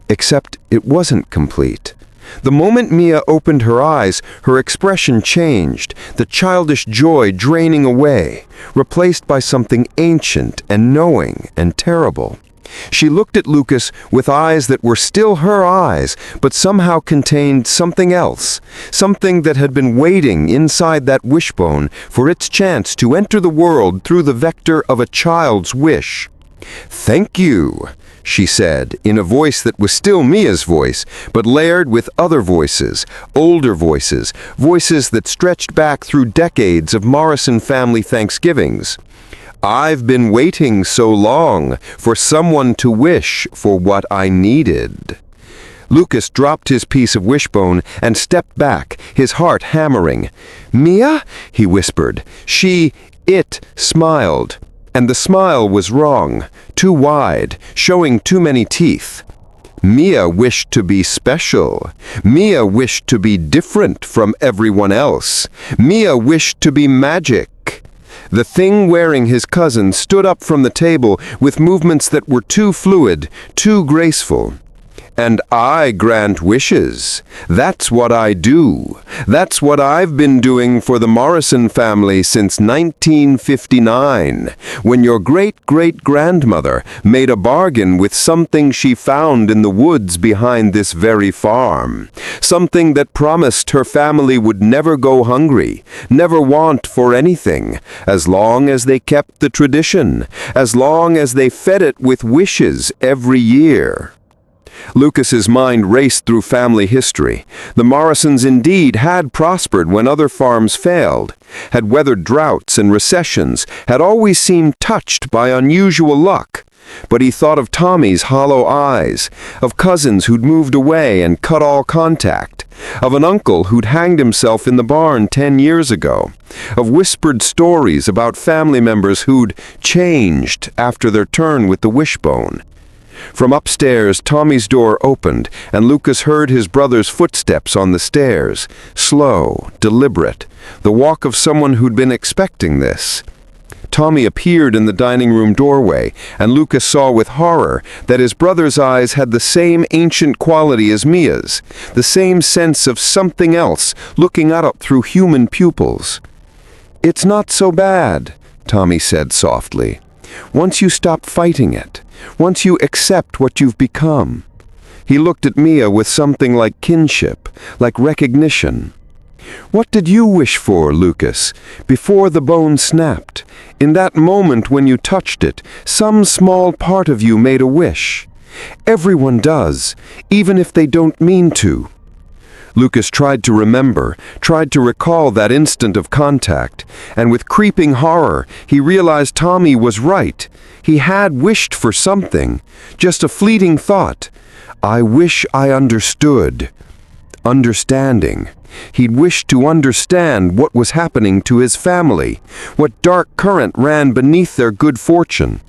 Except it wasn't complete. The moment Mia opened her eyes, her expression changed, the childish joy draining away, replaced by something ancient and knowing and terrible. She looked at Lucas with eyes that were still her eyes, but somehow contained something else, something that had been waiting inside that wishbone for its chance to enter the world through the vector of a child's wish. "Thank you," she said, in a voice that was still Mia's voice, but layered with other voices, older voices, voices that stretched back through decades of Morrison family Thanksgivings. "I've been waiting so long for someone to wish for what I needed." Lucas dropped his piece of wishbone and stepped back, his heart hammering. "Mia?" he whispered. It smiled. And the smile was wrong, too wide, showing too many teeth. Mia wished to be special. Mia wished to be different from everyone else. Mia wished to be magic. The thing wearing his cousin stood up from the table with movements that were too fluid, too graceful. "And I grant wishes. That's what I do. That's what I've been doing for the Morrison family since 1959, when your great-great-grandmother made a bargain with something she found in the woods behind this very farm. Something that promised her family would never go hungry, never want for anything, as long as they kept the tradition, as long as they fed it with wishes every year." Lucas's mind raced through family history. The Morrisons indeed had prospered when other farms failed, had weathered droughts and recessions, had always seemed touched by unusual luck. But he thought of Tommy's hollow eyes, of cousins who'd moved away and cut all contact, of an uncle who'd hanged himself in the barn 10 years ago, of whispered stories about family members who'd changed after their turn with the wishbone. From upstairs, Tommy's door opened, and Lucas heard his brother's footsteps on the stairs, slow, deliberate, the walk of someone who'd been expecting this. Tommy appeared in the dining room doorway, and Lucas saw with horror that his brother's eyes had the same ancient quality as Mia's, the same sense of something else looking up through human pupils. "It's not so bad," Tommy said softly. "Once you stop fighting it, once you accept what you've become." He looked at Mia with something like kinship, like recognition. "What did you wish for, Lucas, before the bone snapped? In that moment when you touched it, some small part of you made a wish. Everyone does, even if they don't mean to." Lucas tried to remember, tried to recall that instant of contact, and with creeping horror, he realized Tommy was right. He had wished for something, just a fleeting thought. "I wish I understood." Understanding. He'd wished to understand what was happening to his family, what dark current ran beneath their good fortune.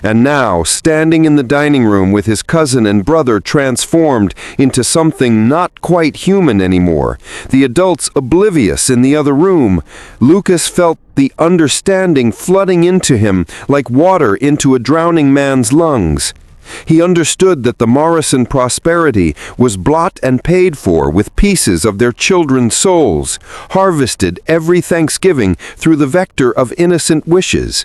And now, standing in the dining room with his cousin and brother transformed into something not quite human anymore, the adults oblivious in the other room, Lucas felt the understanding flooding into him like water into a drowning man's lungs. He understood that the Morrison prosperity was bought and paid for with pieces of their children's souls, harvested every Thanksgiving through the vector of innocent wishes,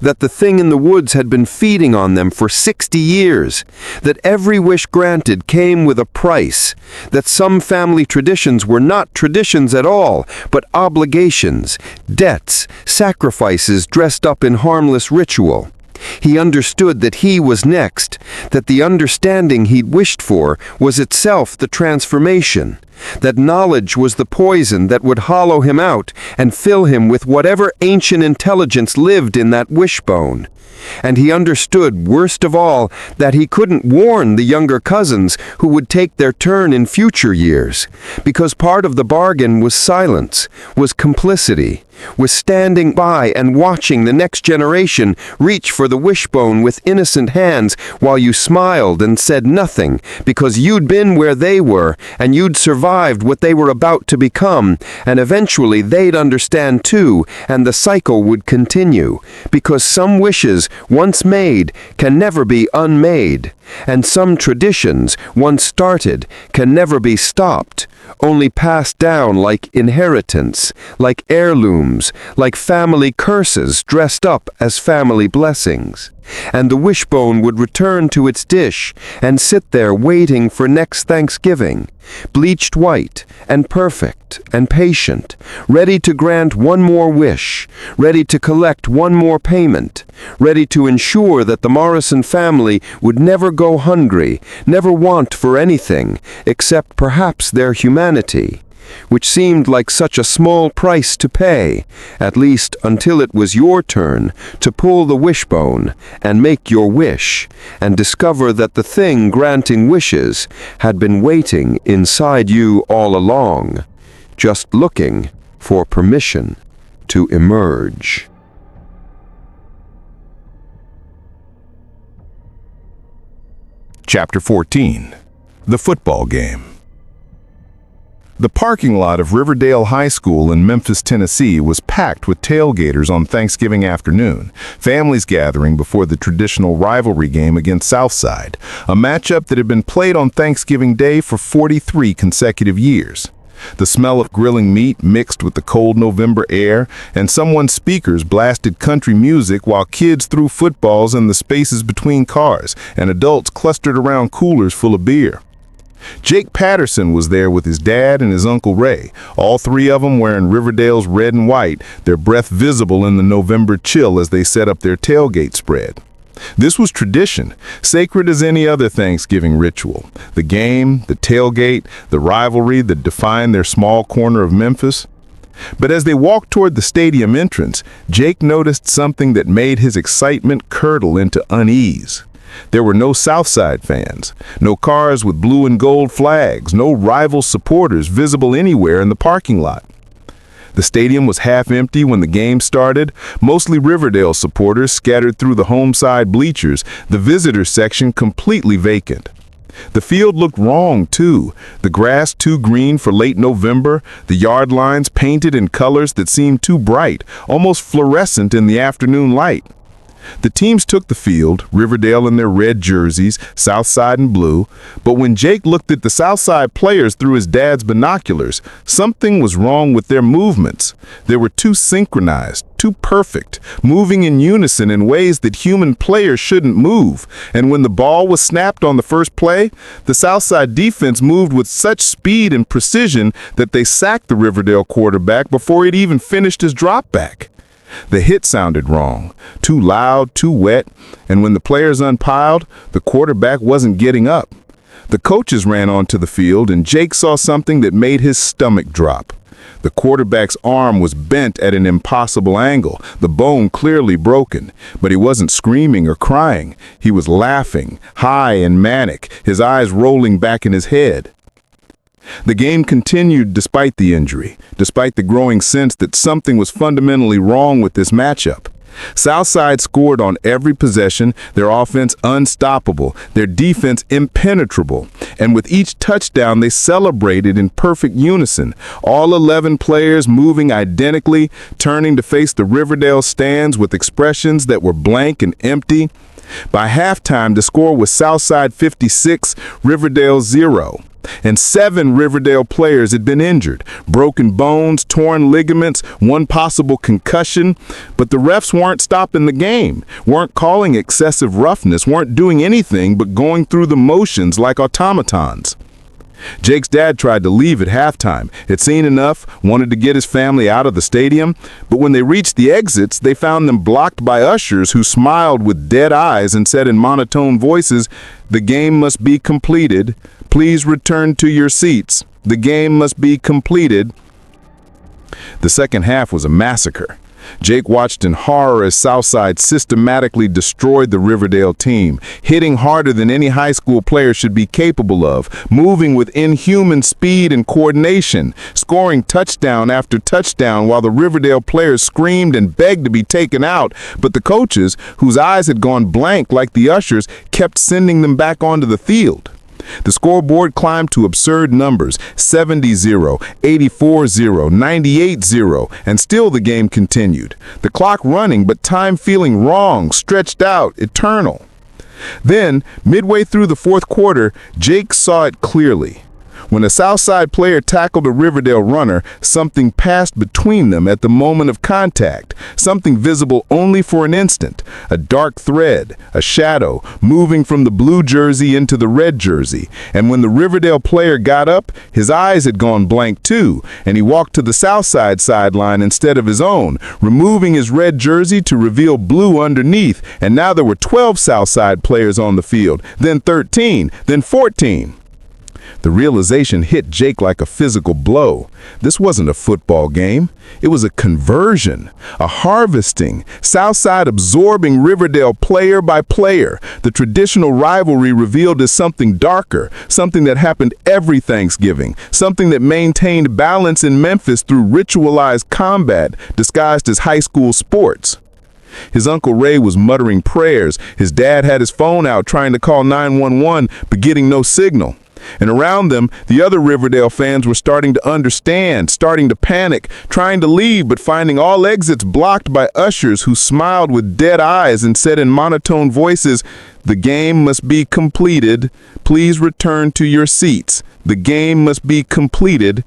that the thing in the woods had been feeding on them for 60 years, that every wish granted came with a price, that some family traditions were not traditions at all, but obligations, debts, sacrifices dressed up in harmless ritual. He understood that he was next, that the understanding he'd wished for was itself the transformation, that knowledge was the poison that would hollow him out and fill him with whatever ancient intelligence lived in that wishbone. And he understood, worst of all, that he couldn't warn the younger cousins who would take their turn in future years, because part of the bargain was silence, was complicity, was standing by and watching the next generation reach for the wishbone with innocent hands while you smiled and said nothing, because you'd been where they were and you'd survived what they were about to become, and eventually they'd understand too, and the cycle would continue, because some wishes once made can never be unmade, and some traditions once started can never be stopped, only passed down like inheritance, like heirlooms, like family curses dressed up as family blessings. And the wishbone would return to its dish and sit there waiting for next Thanksgiving, bleached white and perfect and patient, ready to grant one more wish, ready to collect one more payment, ready to ensure that the Morrison family would never go hungry, never want for anything except perhaps their humanity, which seemed like such a small price to pay, at least until it was your turn to pull the wishbone and make your wish, and discover that the thing granting wishes had been waiting inside you all along, just looking for permission to emerge. Chapter 14. The Football Game. The parking lot of Riverdale High School in Memphis, Tennessee was packed with tailgaters on Thanksgiving afternoon, families gathering before the traditional rivalry game against Southside, a matchup that had been played on Thanksgiving Day for 43 consecutive years. The smell of grilling meat mixed with the cold November air, and someone's speakers blasted country music while kids threw footballs in the spaces between cars, and adults clustered around coolers full of beer. Jake Patterson was there with his dad and his Uncle Ray, all three of them wearing Riverdale's red and white, their breath visible in the November chill as they set up their tailgate spread. This was tradition, sacred as any other Thanksgiving ritual. The game, the tailgate, the rivalry that defined their small corner of Memphis. But as they walked toward the stadium entrance, Jake noticed something that made his excitement curdle into unease. There were no Southside fans, no cars with blue and gold flags, no rival supporters visible anywhere in the parking lot. The stadium was half empty when the game started, mostly Riverdale supporters scattered through the home side bleachers, the visitor section completely vacant. The field looked wrong, too. The grass too green for late November, the yard lines painted in colors that seemed too bright, almost fluorescent in the afternoon light. The teams took the field, Riverdale in their red jerseys, Southside in blue, but when Jake looked at the Southside players through his dad's binoculars, something was wrong with their movements. They were too synchronized, too perfect, moving in unison in ways that human players shouldn't move, and when the ball was snapped on the first play, the Southside defense moved with such speed and precision that they sacked the Riverdale quarterback before he'd even finished his drop back. The hit sounded wrong, too loud, too wet, and when the players unpiled, the quarterback wasn't getting up. The coaches ran onto the field, and Jake saw something that made his stomach drop. The quarterback's arm was bent at an impossible angle, the bone clearly broken, but he wasn't screaming or crying. He was laughing, high and manic, his eyes rolling back in his head. The game continued despite the injury, despite the growing sense that something was fundamentally wrong with this matchup. Southside scored on every possession, their offense unstoppable, their defense impenetrable, and with each touchdown they celebrated in perfect unison, all 11 players moving identically, turning to face the Riverdale stands with expressions that were blank and empty. By halftime, the score was Southside 56, Riverdale 0. And 7 Riverdale players had been injured, broken bones, torn ligaments, one possible concussion. But the refs weren't stopping the game, weren't calling excessive roughness, weren't doing anything but going through the motions like automatons. Jake's dad tried to leave at halftime, had seen enough, wanted to get his family out of the stadium, but when they reached the exits, they found them blocked by ushers who smiled with dead eyes and said in monotone voices, "The game must be completed. Please return to your seats. The game must be completed." The second half was a massacre. Jake watched in horror as Southside systematically destroyed the Riverdale team, hitting harder than any high school player should be capable of, moving with inhuman speed and coordination, scoring touchdown after touchdown while the Riverdale players screamed and begged to be taken out, but the coaches, whose eyes had gone blank like the ushers, kept sending them back onto the field. The scoreboard climbed to absurd numbers, 70-0, 84-0, 98-0, and still the game continued. The clock running, but time feeling wrong, stretched out, eternal. Then, midway through the fourth quarter, Jake saw it clearly. When a Southside player tackled a Riverdale runner, something passed between them at the moment of contact, something visible only for an instant, a dark thread, a shadow, moving from the blue jersey into the red jersey. And when the Riverdale player got up, his eyes had gone blank too, and he walked to the Southside sideline instead of his own, removing his red jersey to reveal blue underneath, and now there were 12 Southside players on the field, then 13, then 14. The realization hit Jake like a physical blow. This wasn't a football game. It was a conversion, a harvesting, Southside absorbing Riverdale player by player. The traditional rivalry revealed as something darker, something that happened every Thanksgiving, something that maintained balance in Memphis through ritualized combat disguised as high school sports. His Uncle Ray was muttering prayers. His dad had his phone out trying to call 911, but getting no signal. And around them, the other Riverdale fans were starting to understand, starting to panic, trying to leave, but finding all exits blocked by ushers who smiled with dead eyes and said in monotone voices, "The game must be completed. Please return to your seats. The game must be completed."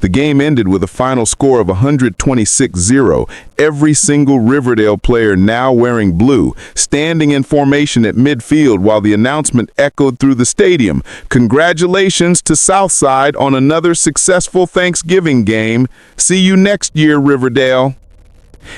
The game ended with a final score of 126-0, every single Riverdale player now wearing blue, standing in formation at midfield while the announcement echoed through the stadium. "Congratulations to Southside on another successful Thanksgiving game. See you next year, Riverdale."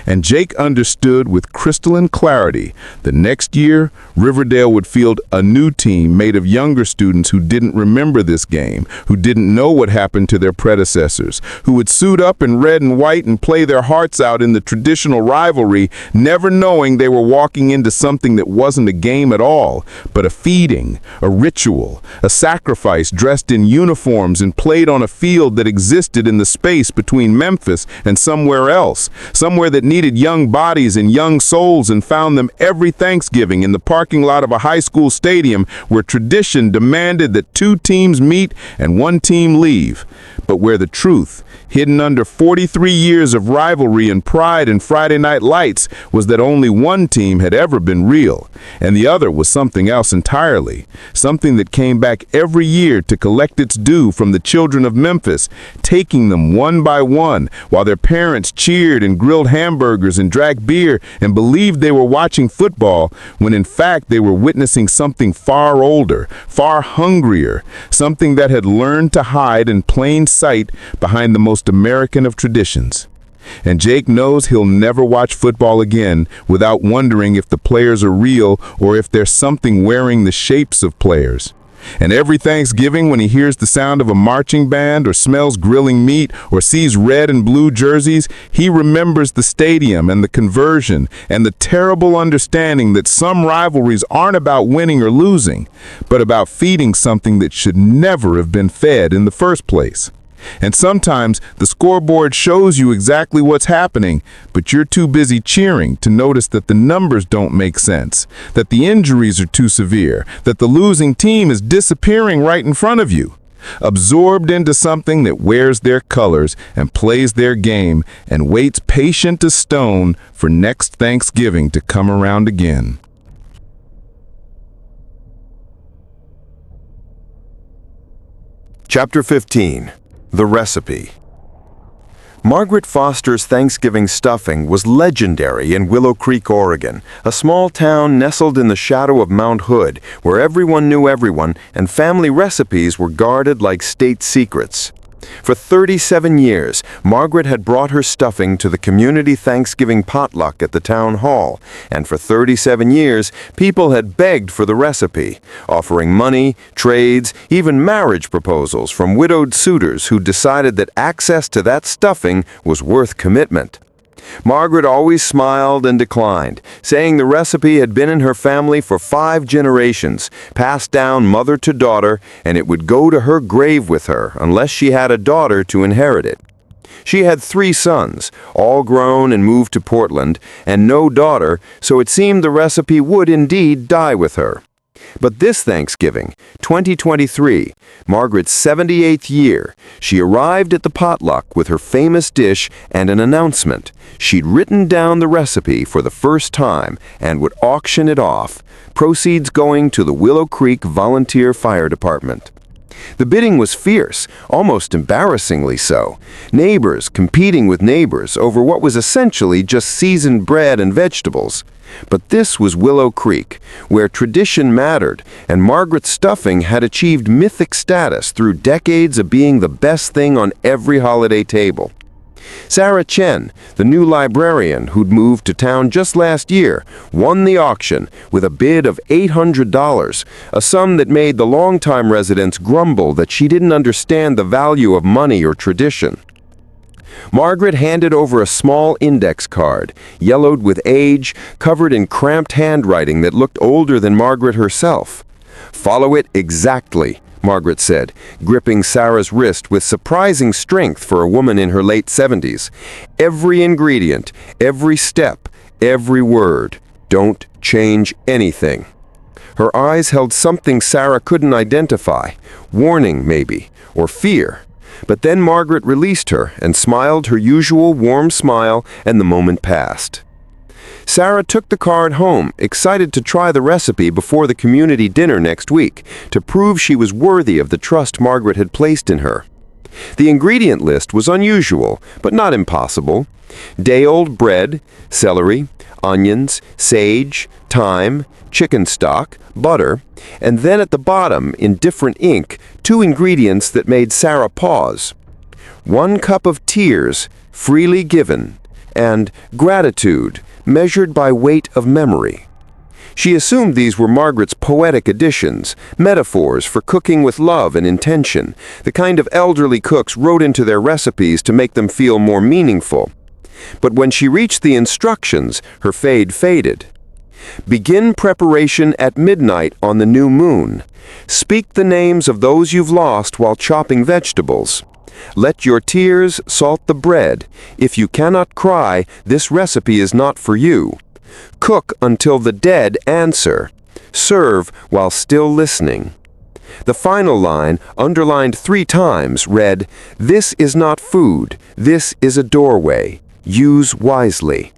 And Jake understood with crystalline clarity that next year, Riverdale would field a new team made of younger students who didn't remember this game, who didn't know what happened to their predecessors, who would suit up in red and white and play their hearts out in the traditional rivalry, never knowing they were walking into something that wasn't a game at all, but a feeding, a ritual, a sacrifice dressed in uniforms and played on a field that existed in the space between Memphis and somewhere else, somewhere that needed young bodies and young souls and found them every Thanksgiving in the parking lot of a high school stadium where tradition demanded that 2 teams meet and 1 team leave, but where the truth, hidden under 43 years of rivalry and pride and Friday Night Lights, was that only one team had ever been real, and the other was something else entirely, something that came back every year to collect its due from the children of Memphis, taking them one by one while their parents cheered and grilled hamburgers and drank beer and believed they were watching football, when in fact they were witnessing something far older, far hungrier, something that had learned to hide in plain sight behind the most American of traditions. And Jake knows he'll never watch football again without wondering if the players are real or if there's something wearing the shapes of players. And every Thanksgiving, when he hears the sound of a marching band or smells grilling meat or sees red and blue jerseys, he remembers the stadium and the conversion and the terrible understanding that some rivalries aren't about winning or losing, but about feeding something that should never have been fed in the first place. And sometimes the scoreboard shows you exactly what's happening, but you're too busy cheering to notice that the numbers don't make sense, that the injuries are too severe, that the losing team is disappearing right in front of you. Absorbed into something that wears their colors and plays their game and waits patient as stone for next Thanksgiving to come around again. Chapter 15. The Recipe. Margaret Foster's Thanksgiving stuffing was legendary in Willow Creek, Oregon, a small town nestled in the shadow of Mount Hood, where everyone knew everyone and family recipes were guarded like state secrets. For 37 years, Margaret had brought her stuffing to the community Thanksgiving potluck at the town hall, and for 37 years, people had begged for the recipe, offering money, trades, even marriage proposals from widowed suitors who decided that access to that stuffing was worth commitment. Margaret always smiled and declined, saying the recipe had been in her family for 5 generations, passed down mother to daughter, and it would go to her grave with her unless she had a daughter to inherit it. She had 3 sons, all grown and moved to Portland, and no daughter, so it seemed the recipe would indeed die with her. But this Thanksgiving, 2023, Margaret's 78th year, she arrived at the potluck with her famous dish and an announcement. She'd written down the recipe for the first time and would auction it off, proceeds going to the Willow Creek Volunteer Fire Department. The bidding was fierce, almost embarrassingly so. Neighbors competing with neighbors over what was essentially just seasoned bread and vegetables. But this was Willow Creek, where tradition mattered, and Margaret's stuffing had achieved mythic status through decades of being the best thing on every holiday table. Sarah Chen, the new librarian who'd moved to town just last year, won the auction with a bid of $800, a sum that made the longtime residents grumble that she didn't understand the value of money or tradition. Margaret handed over a small index card, yellowed with age, covered in cramped handwriting that looked older than Margaret herself. "Follow it exactly," Margaret said, gripping Sarah's wrist with surprising strength for a woman in her late 70s. "Every ingredient, every step, every word. Don't change anything." Her eyes held something Sarah couldn't identify, warning maybe, or fear. But then Margaret released her and smiled her usual warm smile, and the moment passed. Sarah took the card home, excited to try the recipe before the community dinner next week, to prove she was worthy of the trust Margaret had placed in her. The ingredient list was unusual, but not impossible. Day-old bread, celery, onions, sage, thyme, chicken stock, butter, and then at the bottom, in different ink, 2 ingredients that made Sarah pause. 1 cup of tears, freely given, and gratitude, measured by weight of memory. She assumed these were Margaret's poetic additions, metaphors for cooking with love and intention, the kind of elderly cooks wrote into their recipes to make them feel more meaningful. But when she reached the instructions, her faded. Begin preparation at midnight on the new moon. Speak the names of those you've lost while chopping vegetables. Let your tears salt the bread. If you cannot cry, this recipe is not for you. Cook until the dead answer. Serve while still listening. The final line, underlined 3 times, read, "This is not food. This is a doorway. Use wisely."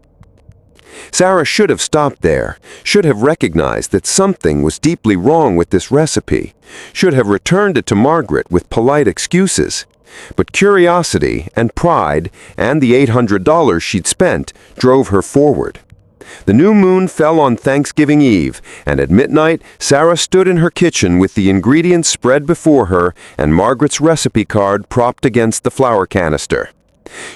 Sarah should have stopped there, should have recognized that something was deeply wrong with this recipe, should have returned it to Margaret with polite excuses. But curiosity and pride and the $800 she'd spent drove her forward. The new moon fell on Thanksgiving Eve, and at midnight, Sarah stood in her kitchen with the ingredients spread before her and Margaret's recipe card propped against the flour canister.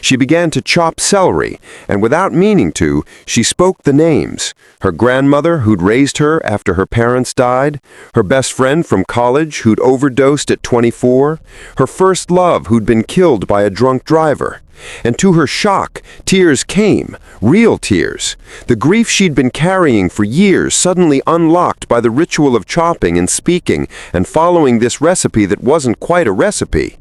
She began to chop celery, and without meaning to, she spoke the names. Her grandmother, who'd raised her after her parents died, her best friend from college, who'd overdosed at 24, her first love, who'd been killed by a drunk driver. And to her shock, tears came, real tears. The grief she'd been carrying for years suddenly unlocked by the ritual of chopping and speaking and following this recipe that wasn't quite a recipe.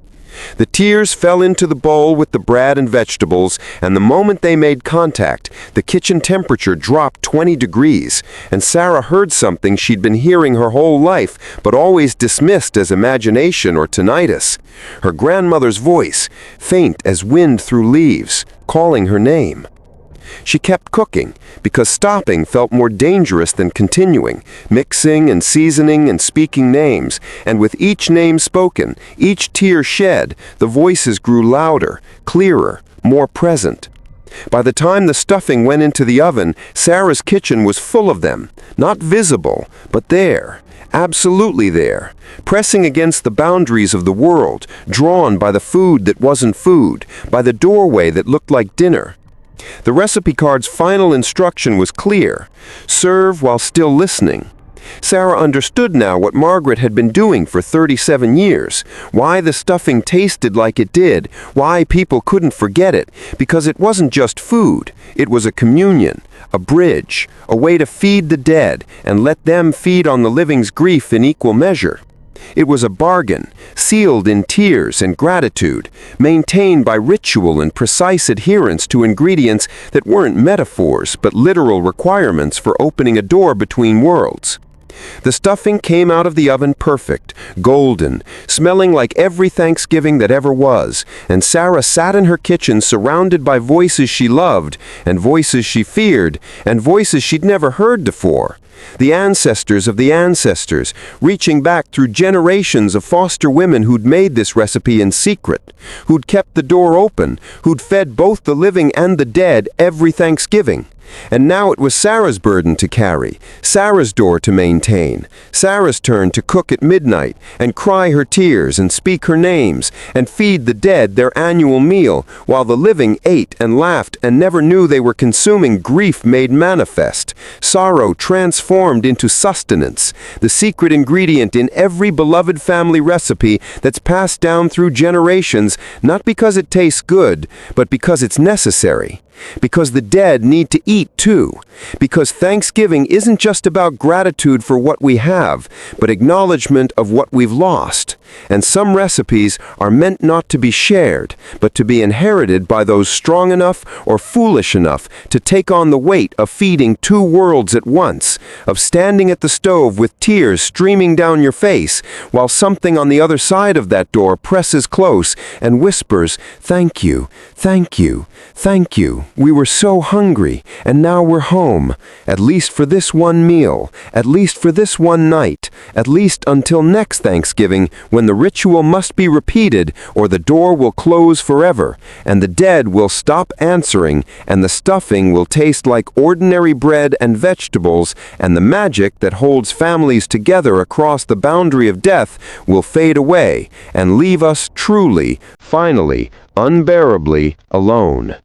The tears fell into the bowl with the bread and vegetables, and the moment they made contact, the kitchen temperature dropped 20 degrees, and Sarah heard something she'd been hearing her whole life, but always dismissed as imagination or tinnitus. Her grandmother's voice, faint as wind through leaves, calling her name. She kept cooking, because stopping felt more dangerous than continuing, mixing and seasoning and speaking names, and with each name spoken, each tear shed, the voices grew louder, clearer, more present. By the time the stuffing went into the oven, Sarah's kitchen was full of them, not visible, but there, absolutely there, pressing against the boundaries of the world, drawn by the food that wasn't food, by the doorway that looked like dinner. The recipe card's final instruction was clear: serve while still listening. Sarah understood now what Margaret had been doing for 37 years, why the stuffing tasted like it did, why people couldn't forget it, because it wasn't just food, it was a communion, a bridge, a way to feed the dead and let them feed on the living's grief in equal measure. It was a bargain, sealed in tears and gratitude, maintained by ritual and precise adherence to ingredients that weren't metaphors but literal requirements for opening a door between worlds. The stuffing came out of the oven perfect, golden, smelling like every Thanksgiving that ever was, and Sarah sat in her kitchen surrounded by voices she loved, and voices she feared, and voices she'd never heard before. The ancestors of the ancestors, reaching back through generations of foster women who'd made this recipe in secret, who'd kept the door open, who'd fed both the living and the dead every Thanksgiving. And now it was Sarah's burden to carry, Sarah's door to maintain, Sarah's turn to cook at midnight and cry her tears and speak her names and feed the dead their annual meal, while the living ate and laughed and never knew they were consuming grief made manifest, sorrow transformed into sustenance, the secret ingredient in every beloved family recipe that's passed down through generations, not because it tastes good, but because it's necessary. Because the dead need to eat too. Because Thanksgiving isn't just about gratitude for what we have, but acknowledgement of what we've lost. And some recipes are meant not to be shared, but to be inherited by those strong enough or foolish enough to take on the weight of feeding two worlds at once, of standing at the stove with tears streaming down your face, while something on the other side of that door presses close and whispers, "Thank you, thank you, thank you. We were so hungry, and now we're home, at least for this one meal, at least for this one night, at least until next Thanksgiving, when the ritual must be repeated or the door will close forever, and the dead will stop answering, and the stuffing will taste like ordinary bread and vegetables, and the magic that holds families together across the boundary of death will fade away and leave us truly, finally, unbearably alone."